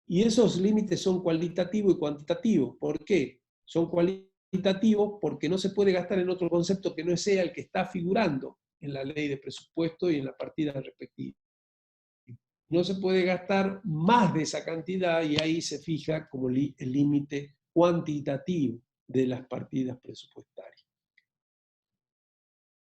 y esos límites son cualitativos y cuantitativos. ¿Por qué? Son cualitativos porque no se puede gastar en otro concepto que no sea el que está figurando en la ley de presupuesto y en la partida respectiva. No se puede gastar más de esa cantidad y ahí se fija como el límite cuantitativo de las partidas presupuestarias.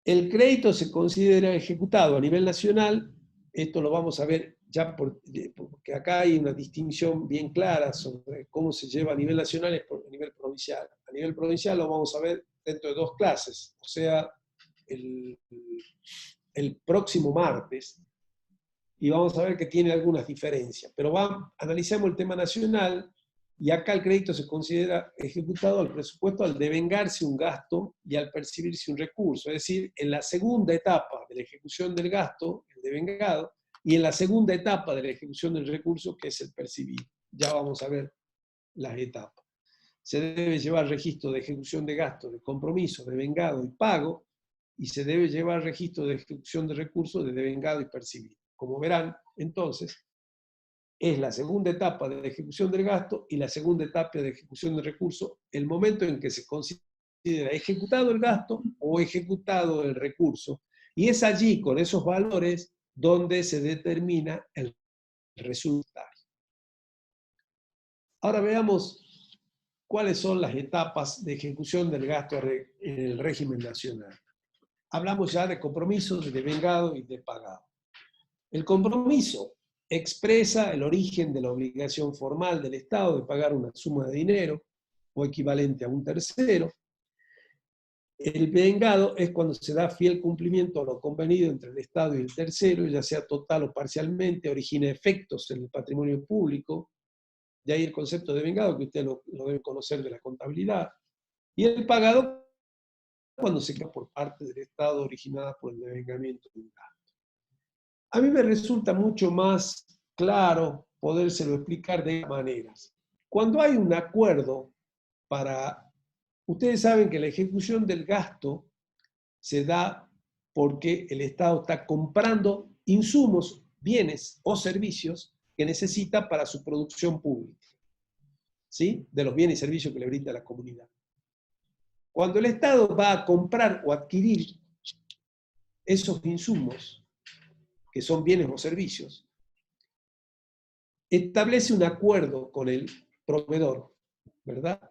El crédito se considera ejecutado a nivel nacional. Esto lo vamos a ver ya porque acá hay una distinción bien clara sobre cómo se lleva a nivel nacional y a nivel provincial. A nivel provincial lo vamos a ver dentro de dos clases, o sea, el próximo martes, y vamos a ver que tiene algunas diferencias. Pero analicemos el tema nacional, y acá el crédito se considera ejecutado al presupuesto al devengarse un gasto y al percibirse un recurso. Es decir, en la segunda etapa de la ejecución del gasto, el devengado, y en la segunda etapa de la ejecución del recurso, que es el percibido. Ya vamos a ver las etapas. Se debe llevar registro de ejecución de gasto, de compromiso, devengado y pago, y se debe llevar registro de ejecución de recursos, de devengado y percibido. Como verán, entonces, es la segunda etapa de ejecución del gasto y la segunda etapa de ejecución del recurso, el momento en que se considera ejecutado el gasto o ejecutado el recurso. Y es allí, con esos valores, donde se determina el resultado. Ahora veamos cuáles son las etapas de ejecución del gasto en el régimen nacional. Hablamos ya de compromiso, de devengado y de pagado. El compromiso expresa el origen de la obligación formal del Estado de pagar una suma de dinero o equivalente a un tercero. El devengado es cuando se da fiel cumplimiento a lo convenido entre el Estado y el tercero, ya sea total o parcialmente, origina efectos en el patrimonio público. De ahí el concepto de devengado, que usted lo debe conocer de la contabilidad. Y el pagado, cuando se queda por parte del Estado originada por el devengamiento de un gasto. A mí me resulta mucho más claro podérselo explicar de maneras. Cuando hay un acuerdo para... Ustedes saben que la ejecución del gasto se da porque el Estado está comprando insumos, bienes o servicios que necesita para su producción pública, ¿sí? De los bienes y servicios que le brinda la comunidad. Cuando el Estado va a comprar o adquirir esos insumos, que son bienes o servicios, establece un acuerdo con el proveedor, ¿verdad?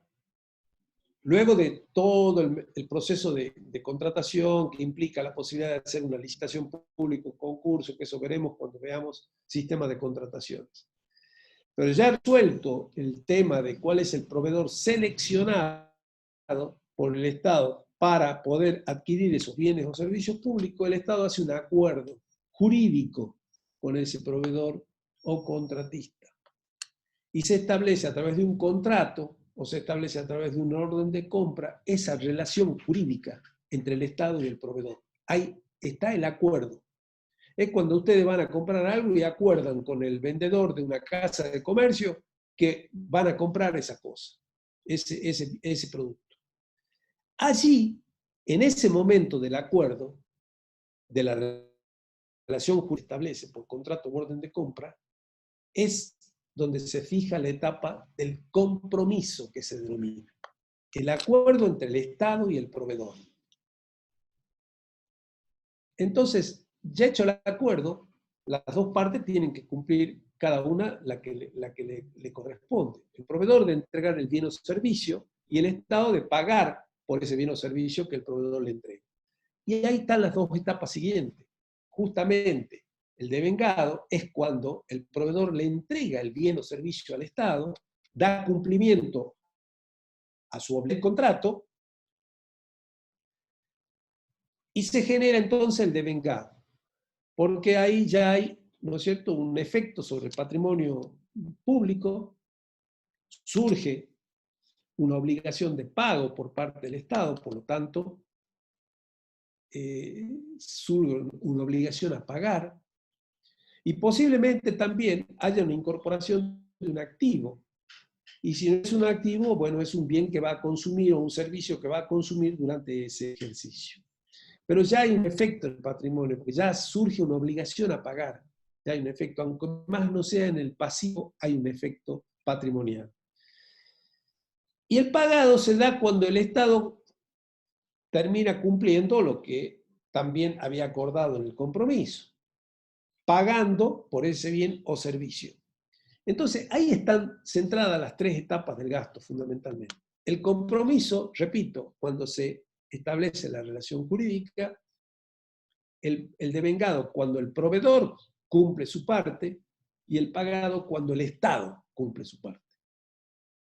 Luego de todo el proceso de contratación que implica la posibilidad de hacer una licitación pública, un concurso, que eso veremos cuando veamos sistemas de contrataciones. Pero ya resuelto el tema de cuál es el proveedor seleccionado por el Estado para poder adquirir esos bienes o servicios públicos, el Estado hace un acuerdo jurídico con ese proveedor o contratista. Y se establece a través de un contrato o se establece a través de un orden de compra esa relación jurídica entre el Estado y el proveedor. Ahí está el acuerdo. Es cuando ustedes van a comprar algo y acuerdan con el vendedor de una casa de comercio que van a comprar esa cosa, ese producto. Allí, en ese momento del acuerdo, de la relación jurídica que establece por contrato o orden de compra, es donde se fija la etapa del compromiso que se denomina. El acuerdo entre el Estado y el proveedor. Entonces, ya hecho el acuerdo, las dos partes tienen que cumplir cada una la que le corresponde. El proveedor de entregar el bien o servicio y el Estado de pagar por ese bien o servicio que el proveedor le entrega. Y ahí están las dos etapas siguientes. Justamente, el devengado es cuando el proveedor le entrega el bien o servicio al Estado, da cumplimiento a su contrato y se genera entonces el devengado. Porque ahí ya hay, ¿no es cierto?, un efecto sobre el patrimonio público, surge una obligación de pago por parte del Estado, por lo tanto, surge una obligación a pagar, y posiblemente también haya una incorporación de un activo. Y si no es un activo, bueno, es un bien que va a consumir o un servicio que va a consumir durante ese ejercicio. Pero ya hay un efecto en el patrimonio, porque ya surge una obligación a pagar. Ya hay un efecto, aunque más no sea en el pasivo, hay un efecto patrimonial. Y el pagado se da cuando el Estado termina cumpliendo lo que también había acordado en el compromiso, pagando por ese bien o servicio. Entonces, ahí están centradas las tres etapas del gasto, fundamentalmente. El compromiso, repito, cuando se establece la relación jurídica, el devengado cuando el proveedor cumple su parte y el pagado cuando el Estado cumple su parte.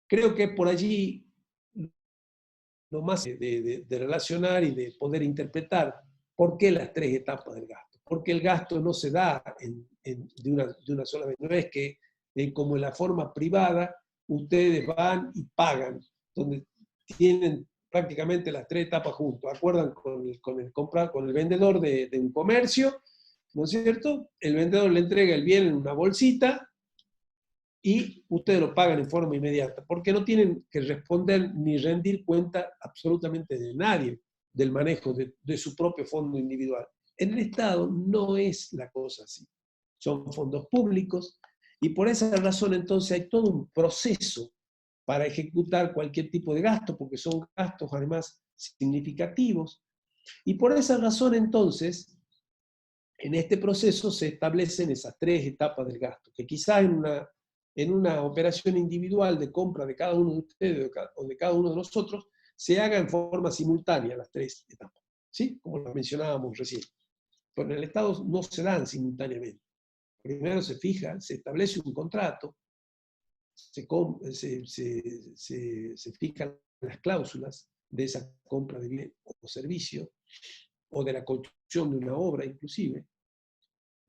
Creo que por allí lo más de relacionar y de poder interpretar por qué las tres etapas del gasto. Porque el gasto no se da de una sola vez. No es que como en la forma privada ustedes van y pagan, donde tienen prácticamente las tres etapas juntos. Acuerdan con el vendedor de un comercio, ¿no es cierto? El vendedor le entrega el bien en una bolsita y ustedes lo pagan en forma inmediata, porque no tienen que responder ni rendir cuenta absolutamente de nadie del manejo de su propio fondo individual. En el Estado no es la cosa así. Son fondos públicos Y por esa razón entonces hay todo un proceso para ejecutar cualquier tipo de gasto, porque son gastos además significativos. Y por esa razón entonces, en este proceso se establecen esas tres etapas del gasto, que quizás en una operación individual de compra de cada uno de ustedes o de cada uno de nosotros, se haga en forma simultánea las tres etapas, ¿sí? Como lo mencionábamos recién. Pero en el Estado no se dan simultáneamente. Primero se establece un contrato, se fijan las cláusulas de esa compra de bien o servicio, o de la construcción de una obra inclusive,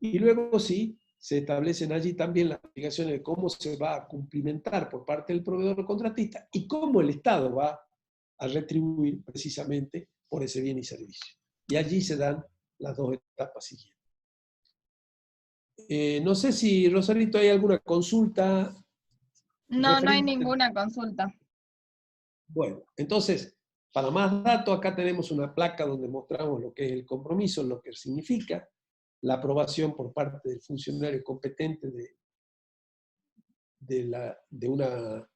y luego sí, se establecen allí también las obligaciones de cómo se va a cumplimentar por parte del proveedor o contratista y cómo el Estado va a retribuir precisamente por ese bien y servicio. Y allí se dan las dos etapas siguientes. No sé si, Rosarito, hay alguna consulta. No, no hay ninguna consulta. Bueno, entonces, para más datos, acá tenemos una placa donde mostramos lo que es el compromiso, lo que significa la aprobación por parte del funcionario competente de una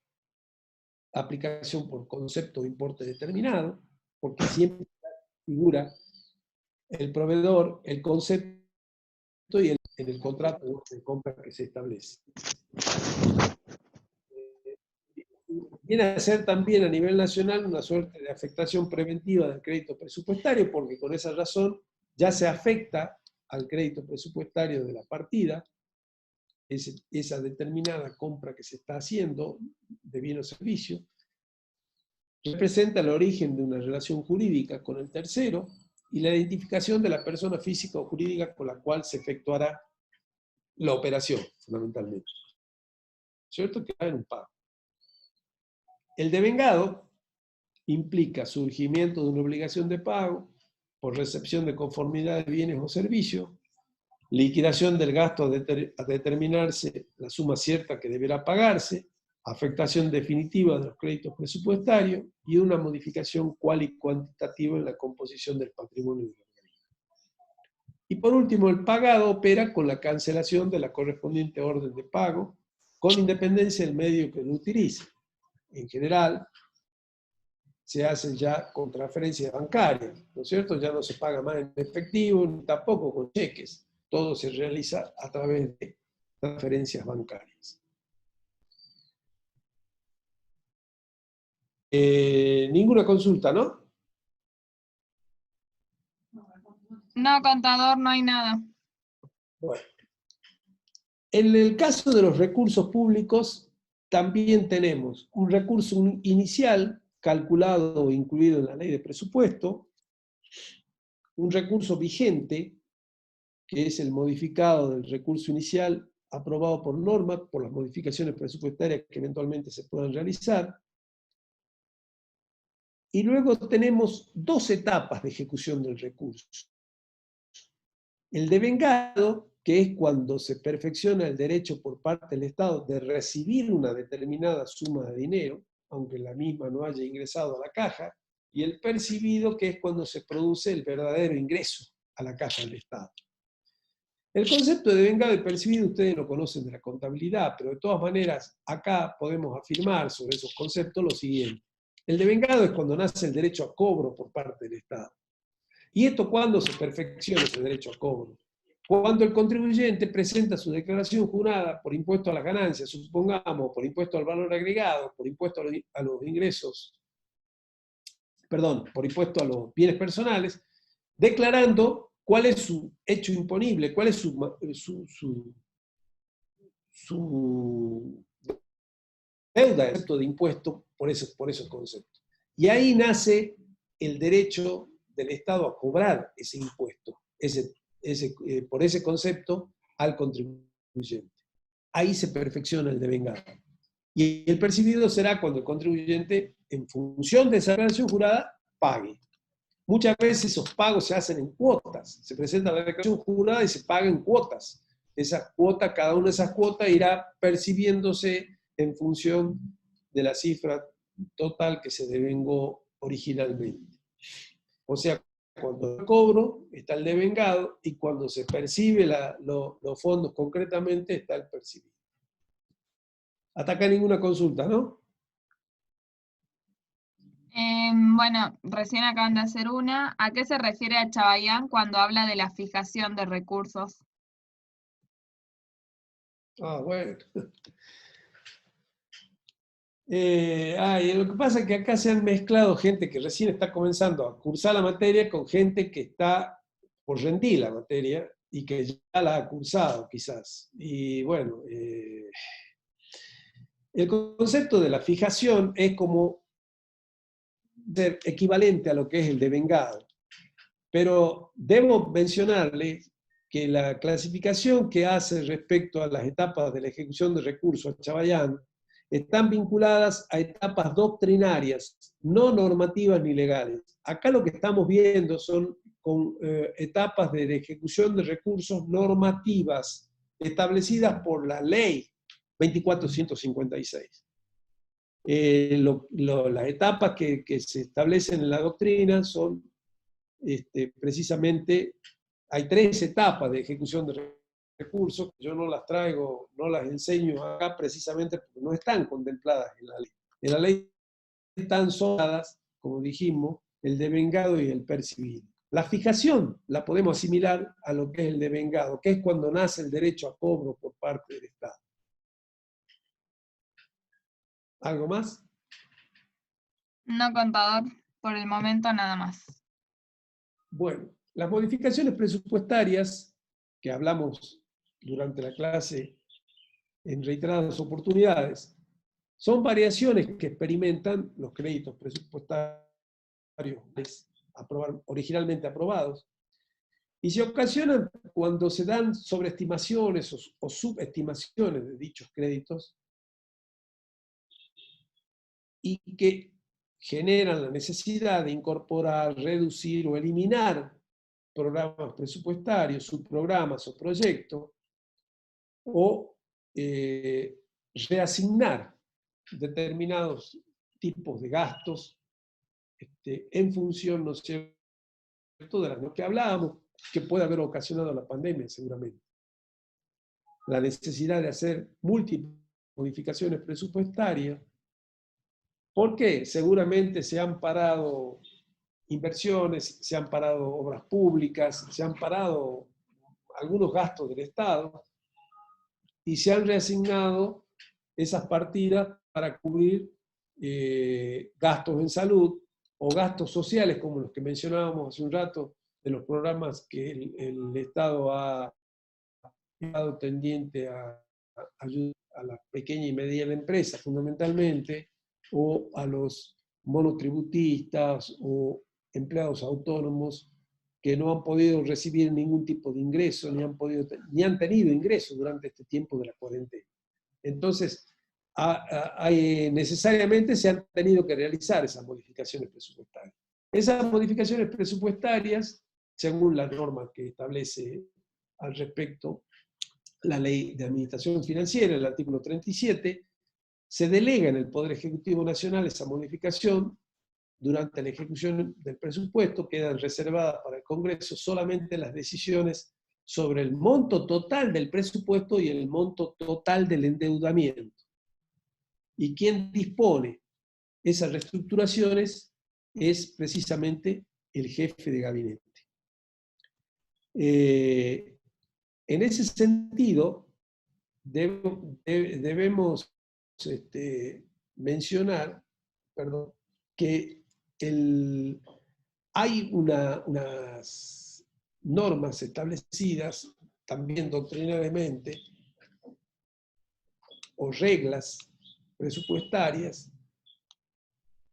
aplicación por concepto de importe determinado, porque siempre figura el proveedor, el concepto y en el contrato de compra que se establece. Viene a ser también a nivel nacional una suerte de afectación preventiva del crédito presupuestario, porque con esa razón ya se afecta al crédito presupuestario de la partida, esa determinada compra que se está haciendo de bien o servicio, representa el origen de una relación jurídica con el tercero y la identificación de la persona física o jurídica con la cual se efectuará la operación, fundamentalmente. ¿Cierto? Que va en un pago. El devengado implica surgimiento de una obligación de pago por recepción de conformidad de bienes o servicios, liquidación del gasto a determinarse la suma cierta que deberá pagarse, afectación definitiva de los créditos presupuestarios y una modificación cual y cuantitativa en la composición del patrimonio del organismo. Y por último, el pagado opera con la cancelación de la correspondiente orden de pago, con independencia del medio que lo utilice. En general, se hacen ya con transferencias bancarias, ¿no es cierto? Ya no se paga más en efectivo, ni tampoco con cheques. Todo se realiza a través de transferencias bancarias. Ninguna consulta, ¿no? No, contador, no hay nada. Bueno. En el caso de los recursos públicos, también tenemos un recurso inicial calculado o incluido en la ley de presupuesto, un recurso vigente, que es el modificado del recurso inicial aprobado por norma, por las modificaciones presupuestarias que eventualmente se puedan realizar. Y luego tenemos dos etapas de ejecución del recurso. El devengado, que es cuando se perfecciona el derecho por parte del Estado de recibir una determinada suma de dinero, aunque la misma no haya ingresado a la caja, y el percibido, que es cuando se produce el verdadero ingreso a la caja del Estado. El concepto de devengado y percibido ustedes lo conocen de la contabilidad, pero de todas maneras acá podemos afirmar sobre esos conceptos lo siguiente. El devengado es cuando nace el derecho a cobro por parte del Estado. ¿Y esto cuándo se perfecciona ese derecho a cobro? Cuando el contribuyente presenta su declaración jurada por impuesto a las ganancias, supongamos, por impuesto al valor agregado, por impuesto a los ingresos, perdón, por impuesto a los bienes personales, declarando cuál es su hecho imponible, cuál es su deuda de impuesto por esos conceptos. Y ahí nace el derecho del Estado a cobrar ese impuesto, por ese concepto, al contribuyente. Ahí se perfecciona el devengado. Y el percibido será cuando el contribuyente, en función de esa declaración jurada, pague. Muchas veces esos pagos se hacen en cuotas. Se presenta la declaración jurada y se paga en cuotas. Esas cuotas, cada una de esas cuotas irá percibiéndose en función de la cifra total que se devengó originalmente. O sea, cuando el cobro está el devengado y cuando se percibe los fondos concretamente está el percibido. Hasta acá ninguna consulta, ¿no? Bueno, recién acaban de hacer una. ¿A qué se refiere a Chabayán cuando habla de la fijación de recursos? Ah, bueno. Lo que pasa es que acá se han mezclado gente que recién está comenzando a cursar la materia con gente que está por rendir la materia y que ya la ha cursado quizás. Y bueno, el concepto de la fijación es como ser equivalente a lo que es el devengado. Pero debo mencionarle que la clasificación que hace respecto a las etapas de la ejecución de recursos a Chabayán están vinculadas a etapas doctrinarias, no normativas ni legales. Acá lo que estamos viendo son con etapas de ejecución de recursos normativas establecidas por la ley 2456. Las etapas que se establecen en la doctrina son precisamente, hay 3 etapas de ejecución de recursos, yo no las traigo, no las enseño acá precisamente porque no están contempladas en la ley. En la ley están soldadas, como dijimos, el devengado y el percibido. La fijación la podemos asimilar a lo que es el devengado, que es cuando nace el derecho a cobro por parte del Estado. ¿Algo más? No, contador, por el momento nada más. Bueno, las modificaciones presupuestarias que hablamos durante la clase en reiteradas oportunidades son variaciones que experimentan los créditos presupuestarios originalmente aprobados y se ocasionan cuando se dan sobreestimaciones o subestimaciones de dichos créditos y que generan la necesidad de incorporar, reducir o eliminar programas presupuestarios, subprogramas o proyectos, o reasignar determinados tipos de gastos en función, ¿no es cierto?, de las que hablábamos, que puede haber ocasionado la pandemia seguramente. La necesidad de hacer múltiples modificaciones presupuestarias. ¿Por qué? Seguramente se han parado inversiones, se han parado obras públicas, se han parado algunos gastos del Estado y se han reasignado esas partidas para cubrir gastos en salud o gastos sociales como los que mencionábamos hace un rato de los programas que el Estado ha estado tendiente a ayudar a la pequeña y mediana empresa fundamentalmente, o a los monotributistas o empleados autónomos que no han podido recibir ningún tipo de ingreso, ni han tenido ingreso durante este tiempo de la cuarentena. Entonces, necesariamente se han tenido que realizar esas modificaciones presupuestarias. Esas modificaciones presupuestarias, según la norma que establece al respecto la Ley de Administración Financiera, el artículo 37, se delega en el Poder Ejecutivo Nacional esa modificación. Durante la ejecución del presupuesto quedan reservadas para el Congreso solamente las decisiones sobre el monto total del presupuesto y el monto total del endeudamiento. Y quien dispone esas reestructuraciones es precisamente el jefe de gabinete. En ese sentido, debemos mencionar, que hay unas normas establecidas también doctrinariamente, o reglas presupuestarias,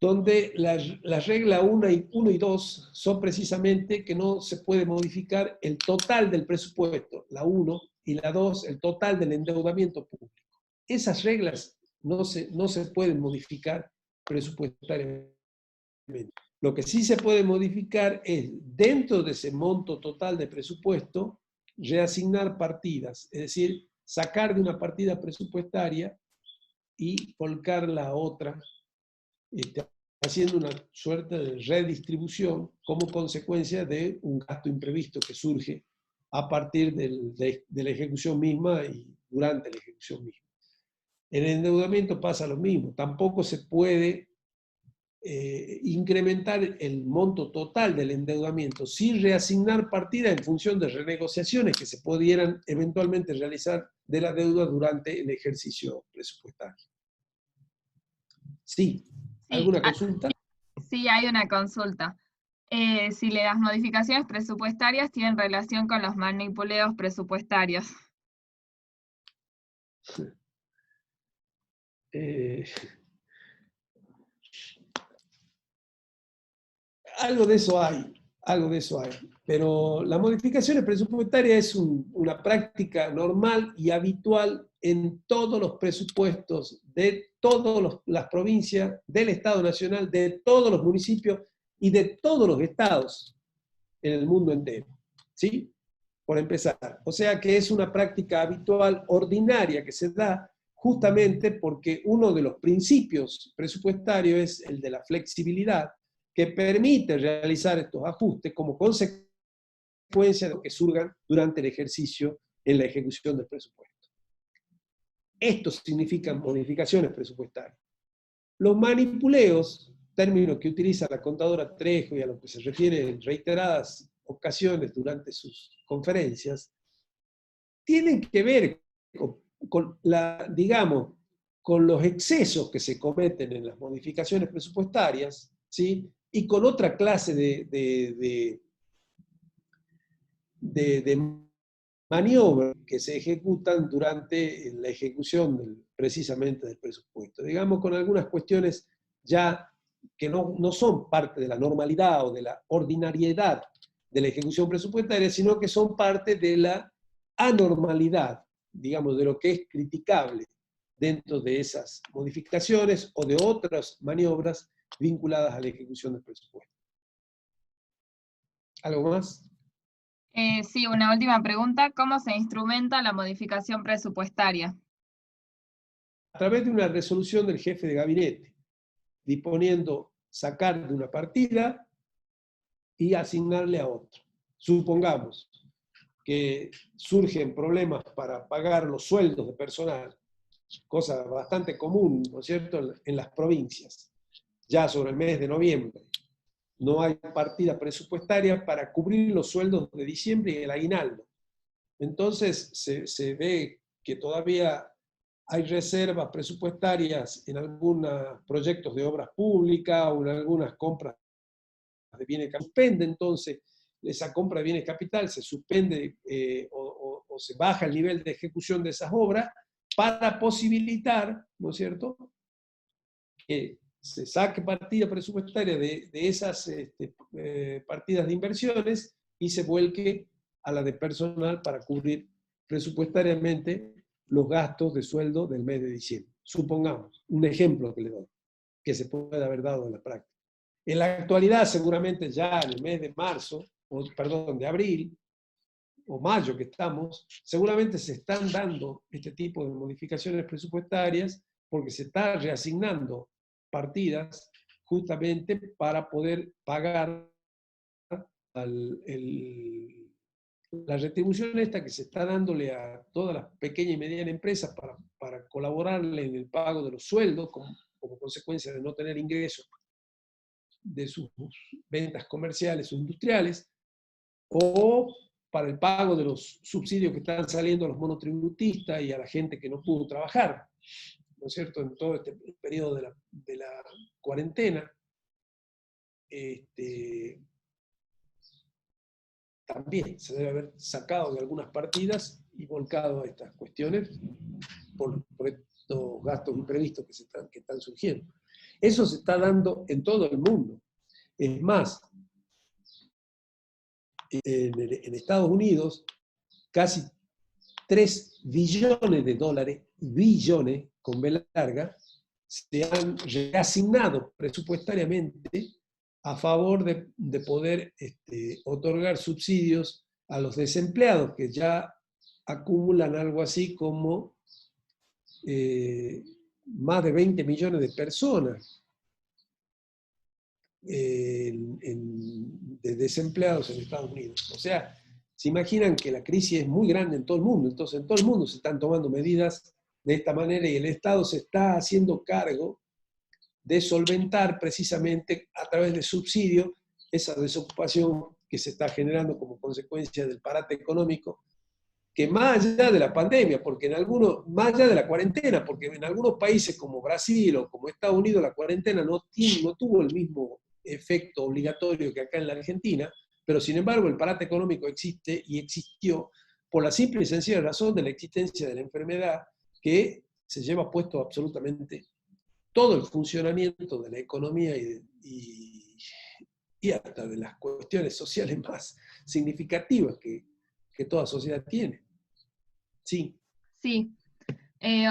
donde las reglas 1 y 2 son precisamente que no se puede modificar el total del presupuesto, la 1, y la 2, el total del endeudamiento público. Esas reglas no se pueden modificar presupuestariamente. Lo que sí se puede modificar es, dentro de ese monto total de presupuesto, reasignar partidas, es decir, sacar de una partida presupuestaria y volcarla a otra, haciendo una suerte de redistribución como consecuencia de un gasto imprevisto que surge a partir de la ejecución misma y durante la ejecución misma. En el endeudamiento pasa lo mismo. Tampoco se puede incrementar el monto total del endeudamiento sin reasignar partidas en función de renegociaciones que se pudieran eventualmente realizar de la deuda durante el ejercicio presupuestario. Sí, ¿alguna consulta? Sí, hay una consulta. Si las modificaciones presupuestarias tienen relación con los manipuleos presupuestarios. Algo de eso hay, pero las modificaciones presupuestarias es una práctica normal y habitual en todos los presupuestos de todas las provincias, del Estado Nacional, de todos los municipios y de todos los estados en el mundo entero, ¿sí? Por empezar. O sea que es una práctica habitual, ordinaria, que se da justamente porque uno de los principios presupuestarios es el de la flexibilidad, que permite realizar estos ajustes como consecuencia de lo que surjan durante el ejercicio en la ejecución del presupuesto. Esto significa modificaciones presupuestarias. Los manipuleos, término que utiliza la contadora Trejo y a lo que se refiere en reiteradas ocasiones durante sus conferencias, tienen que ver con los excesos que se cometen en las modificaciones presupuestarias, ¿sí? Y con otra clase de maniobras que se ejecutan durante la ejecución precisamente del presupuesto. Digamos, con algunas cuestiones ya que no son parte de la normalidad o de la ordinariedad de la ejecución presupuestaria, sino que son parte de la anormalidad, digamos, de lo que es criticable dentro de esas modificaciones o de otras maniobras vinculadas a la ejecución del presupuesto. ¿Algo más? Sí, una última pregunta. ¿Cómo se instrumenta la modificación presupuestaria? A través de una resolución del jefe de gabinete, disponiendo sacar de una partida y asignarle a otra. Supongamos que surgen problemas para pagar los sueldos de personal, cosa bastante común, ¿no es cierto?, en las provincias. Ya sobre el mes de noviembre no hay partida presupuestaria para cubrir los sueldos de diciembre y el aguinaldo. Entonces se ve que todavía hay reservas presupuestarias en algunos proyectos de obras públicas o en algunas compras de bienes capital. Suspende entonces esa compra de bienes capital, se suspende o se baja el nivel de ejecución de esas obras para posibilitar, ¿no es cierto?, que se saque partida presupuestaria de esas partidas de inversiones y se vuelque a la de personal para cubrir presupuestariamente los gastos de sueldo del mes de diciembre. Supongamos, un ejemplo que le doy, que se puede haber dado en la práctica. En la actualidad, seguramente ya en el mes de marzo, de abril o mayo que estamos, seguramente se están dando este tipo de modificaciones presupuestarias porque se está reasignando partidas justamente para poder pagar la retribución esta que se está dándole a todas las pequeñas y medianas empresas para colaborarle en el pago de los sueldos como consecuencia de no tener ingresos de sus ventas comerciales o industriales, o para el pago de los subsidios que están saliendo a los monotributistas y a la gente que no pudo trabajar, ¿no es cierto?, en todo este periodo de la cuarentena. También se debe haber sacado de algunas partidas y volcado a estas cuestiones por estos gastos imprevistos que están surgiendo. Eso se está dando en todo el mundo. Es más, en Estados Unidos, casi 3 billones de dólares, billones con B larga, se han reasignado presupuestariamente a favor de poder otorgar subsidios a los desempleados, que ya acumulan algo así como más de 20 millones de personas de desempleados en Estados Unidos. O sea, se imaginan que la crisis es muy grande en todo el mundo, entonces en todo el mundo se están tomando medidas de esta manera y el Estado se está haciendo cargo de solventar precisamente a través de subsidios esa desocupación que se está generando como consecuencia del parate económico, que más allá de la pandemia, porque más allá de la cuarentena, porque en algunos países como Brasil o como Estados Unidos la cuarentena no tuvo el mismo efecto obligatorio que acá en la Argentina, pero sin embargo el parate económico existe y existió por la simple y sencilla razón de la existencia de la enfermedad que se lleva puesto absolutamente todo el funcionamiento de la economía y hasta de las cuestiones sociales más significativas que toda sociedad tiene. Sí. Sí.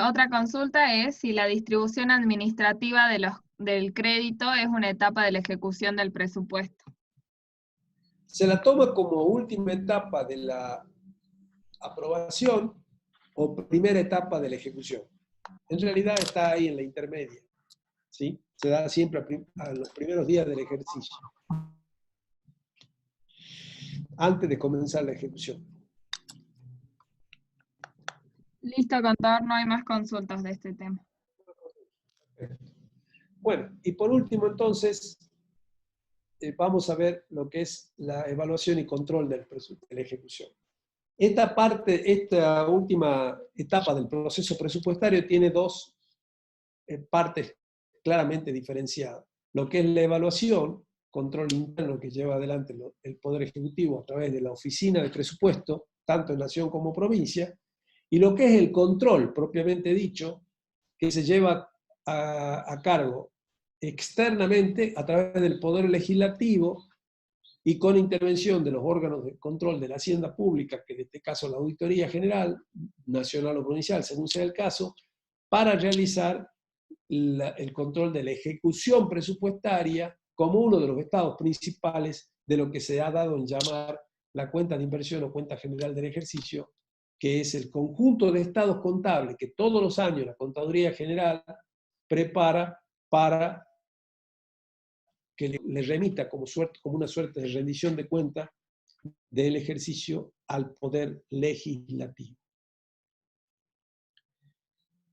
Otra consulta es si la distribución administrativa del crédito es una etapa de la ejecución del presupuesto. Se la toma como última etapa de la aprobación o primera etapa de la ejecución. En realidad está ahí en la intermedia. ¿Sí? Se da siempre a los primeros días del ejercicio, antes de comenzar la ejecución. Listo, contador, no hay más consultas de este tema. Bueno, y por último entonces, vamos a ver lo que es la evaluación y control de la ejecución. Esta última etapa del proceso presupuestario tiene dos partes claramente diferenciadas. Lo que es la evaluación, control interno que lleva adelante el Poder Ejecutivo a través de la Oficina de Presupuesto, tanto en Nación como provincia, y lo que es el control, propiamente dicho, que se lleva a cargo externamente a través del Poder Legislativo y con intervención de los órganos de control de la Hacienda Pública, que en este caso la Auditoría General, nacional o provincial, según sea el caso, para realizar el control de la ejecución presupuestaria como uno de los estados principales de lo que se ha dado en llamar la cuenta de inversión o cuenta general del ejercicio, que es el conjunto de estados contables que todos los años la Contaduría General prepara para que le remita como una suerte de rendición de cuenta del ejercicio al Poder Legislativo.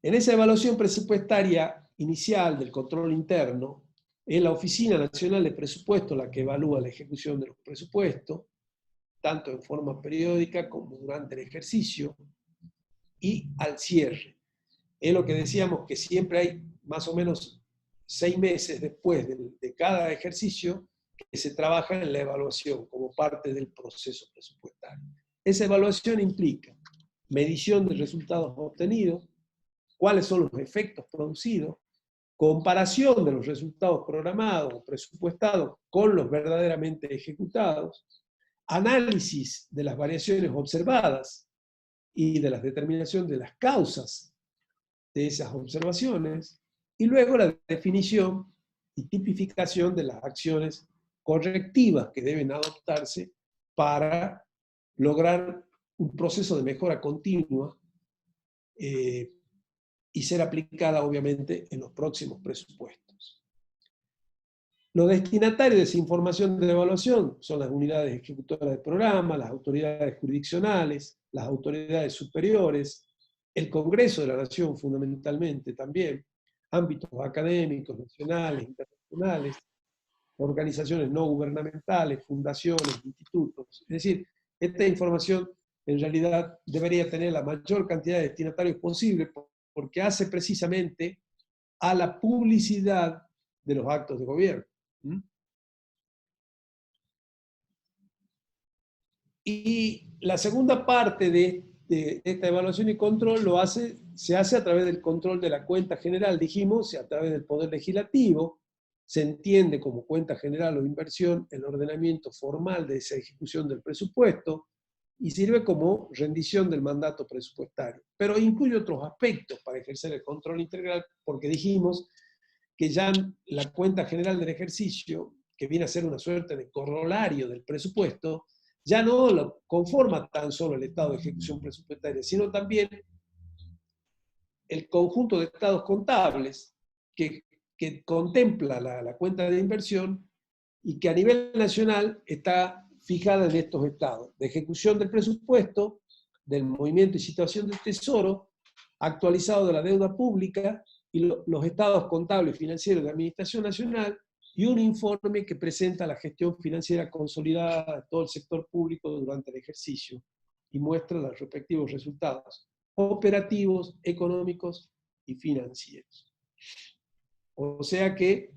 En esa evaluación presupuestaria inicial del control interno, es la Oficina Nacional de Presupuesto la que evalúa la ejecución de los presupuestos, tanto en forma periódica como durante el ejercicio, y al cierre. Es lo que decíamos que siempre hay más o menos 6 meses después de cada ejercicio que se trabaja en la evaluación como parte del proceso presupuestario. Esa evaluación implica medición de resultados obtenidos, cuáles son los efectos producidos, comparación de los resultados programados o presupuestados con los verdaderamente ejecutados, análisis de las variaciones observadas y de la determinación de las causas de esas observaciones, y luego la definición y tipificación de las acciones correctivas que deben adoptarse para lograr un proceso de mejora continua y ser aplicada, obviamente, en los próximos presupuestos. Los destinatarios de esa información de evaluación son las unidades ejecutoras del programa, las autoridades jurisdiccionales, las autoridades superiores, el Congreso de la Nación fundamentalmente también, ámbitos académicos, nacionales, internacionales, organizaciones no gubernamentales, fundaciones, institutos. Es decir, esta información en realidad debería tener la mayor cantidad de destinatarios posible porque hace precisamente a la publicidad de los actos de gobierno. Y la segunda parte de esta evaluación y control se hace a través del control de la cuenta general, dijimos, a través del Poder Legislativo, se entiende como cuenta general o inversión el ordenamiento formal de esa ejecución del presupuesto y sirve como rendición del mandato presupuestario. Pero incluye otros aspectos para ejercer el control integral, porque dijimos que ya la cuenta general del ejercicio, que viene a ser una suerte de corolario del presupuesto, ya no lo conforma tan solo el estado de ejecución presupuestaria, sino también el conjunto de estados contables que contempla la cuenta de inversión y que a nivel nacional está fijada en estos estados: de ejecución del presupuesto, del movimiento y situación del tesoro actualizado de la deuda pública y los estados contables y financieros de Administración Nacional, y un informe que presenta la gestión financiera consolidada de todo el sector público durante el ejercicio y muestra los respectivos resultados operativos, económicos y financieros. O sea que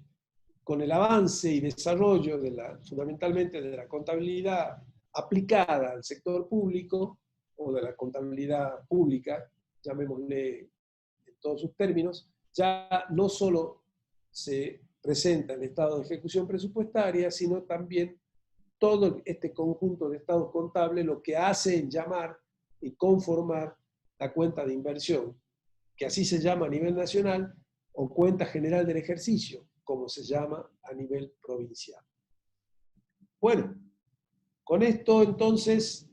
con el avance y desarrollo fundamentalmente de la contabilidad aplicada al sector público, o de la contabilidad pública, llamémosle en todos sus términos, ya no solo se presenta el estado de ejecución presupuestaria, sino también todo este conjunto de estados contables, lo que hacen llamar y conformar la cuenta de inversión, que así se llama a nivel nacional, o cuenta general del ejercicio, como se llama a nivel provincial. Bueno, con esto entonces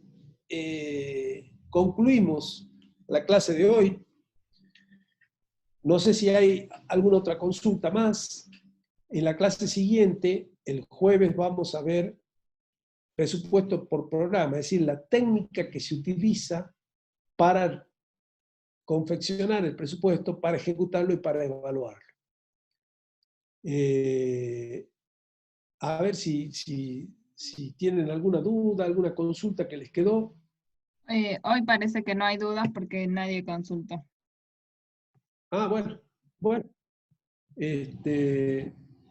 concluimos la clase de hoy. No sé si hay alguna otra consulta más. En la clase siguiente, el jueves, vamos a ver presupuesto por programa, es decir, la técnica que se utiliza para confeccionar el presupuesto, para ejecutarlo y para evaluarlo. A ver si tienen alguna duda, alguna consulta que les quedó. Hoy parece que no hay dudas porque nadie consultó. Ah, bueno.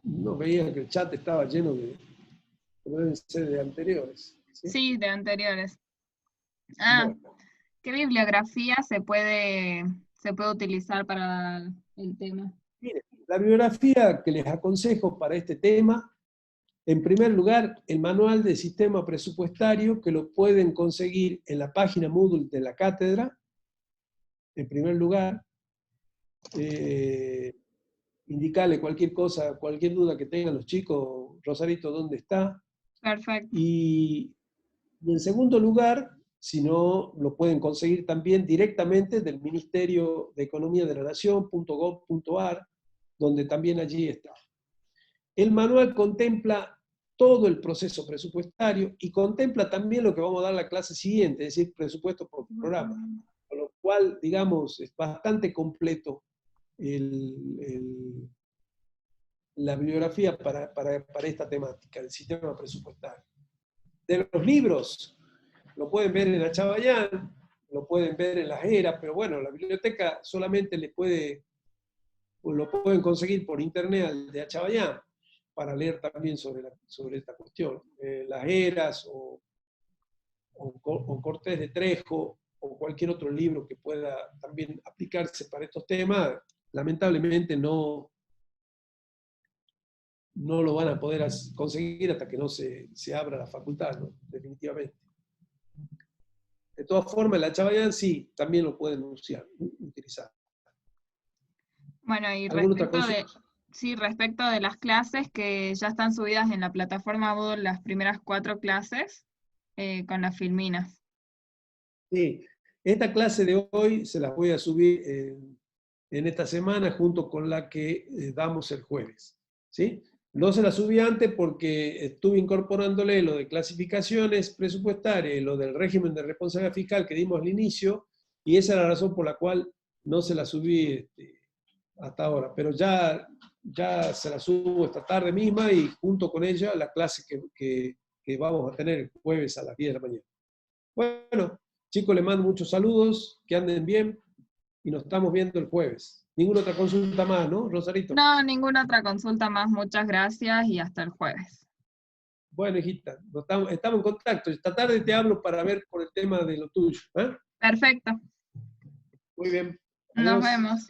No veía que el chat estaba lleno deben ser de anteriores. Sí, de anteriores. Ah, Bueno. ¿qué bibliografía se puede utilizar para el tema? Mire, la bibliografía que les aconsejo para este tema, en primer lugar, el manual de sistema presupuestario, que lo pueden conseguir en la página Moodle de la cátedra, en primer lugar. Indicarle cualquier cosa, cualquier duda que tengan los chicos, Rosarito, ¿dónde está? Perfecto. Y en segundo lugar, si no, lo pueden conseguir también directamente del Ministerio de Economía de la Nación.gov.ar, donde también allí está. El manual contempla todo el proceso presupuestario y contempla también lo que vamos a dar la clase siguiente, es decir, presupuesto por programa, con lo cual, digamos, es bastante completo la bibliografía para esta temática, el sistema presupuestario. De los libros, lo pueden ver en Achabayán, lo pueden ver en Las Heras, pero bueno, la biblioteca solamente lo pueden conseguir por internet al de Achabayán, para leer también sobre esta cuestión. Las Heras o Cortés de Trejo, o cualquier otro libro que pueda también aplicarse para estos temas, lamentablemente no lo van a poder conseguir hasta que no se abra la facultad, ¿no? Definitivamente. De todas formas, la Achabayán sí, también lo pueden utilizar. Bueno, y respecto de las clases que ya están subidas en la plataforma Moodle, las primeras 4 clases, con las filminas. Sí, esta clase de hoy se las voy a subir en esta semana junto con la que damos el jueves, ¿sí? No se la subí antes porque estuve incorporándole lo de clasificaciones presupuestarias y lo del régimen de responsabilidad fiscal que dimos al inicio, y esa es la razón por la cual no se la subí hasta ahora. Pero ya se la subo esta tarde misma y junto con ella la clase que vamos a tener el jueves a las 10 de la mañana. Bueno, chicos, les mando muchos saludos, que anden bien y nos estamos viendo el jueves. Ninguna otra consulta más, ¿no, Rosarito? No, ninguna otra consulta más. Muchas gracias y hasta el jueves. Bueno, hijita, estamos en contacto. Esta tarde te hablo para ver por el tema de lo tuyo. ¿Eh? Perfecto. Muy bien. Nos vemos.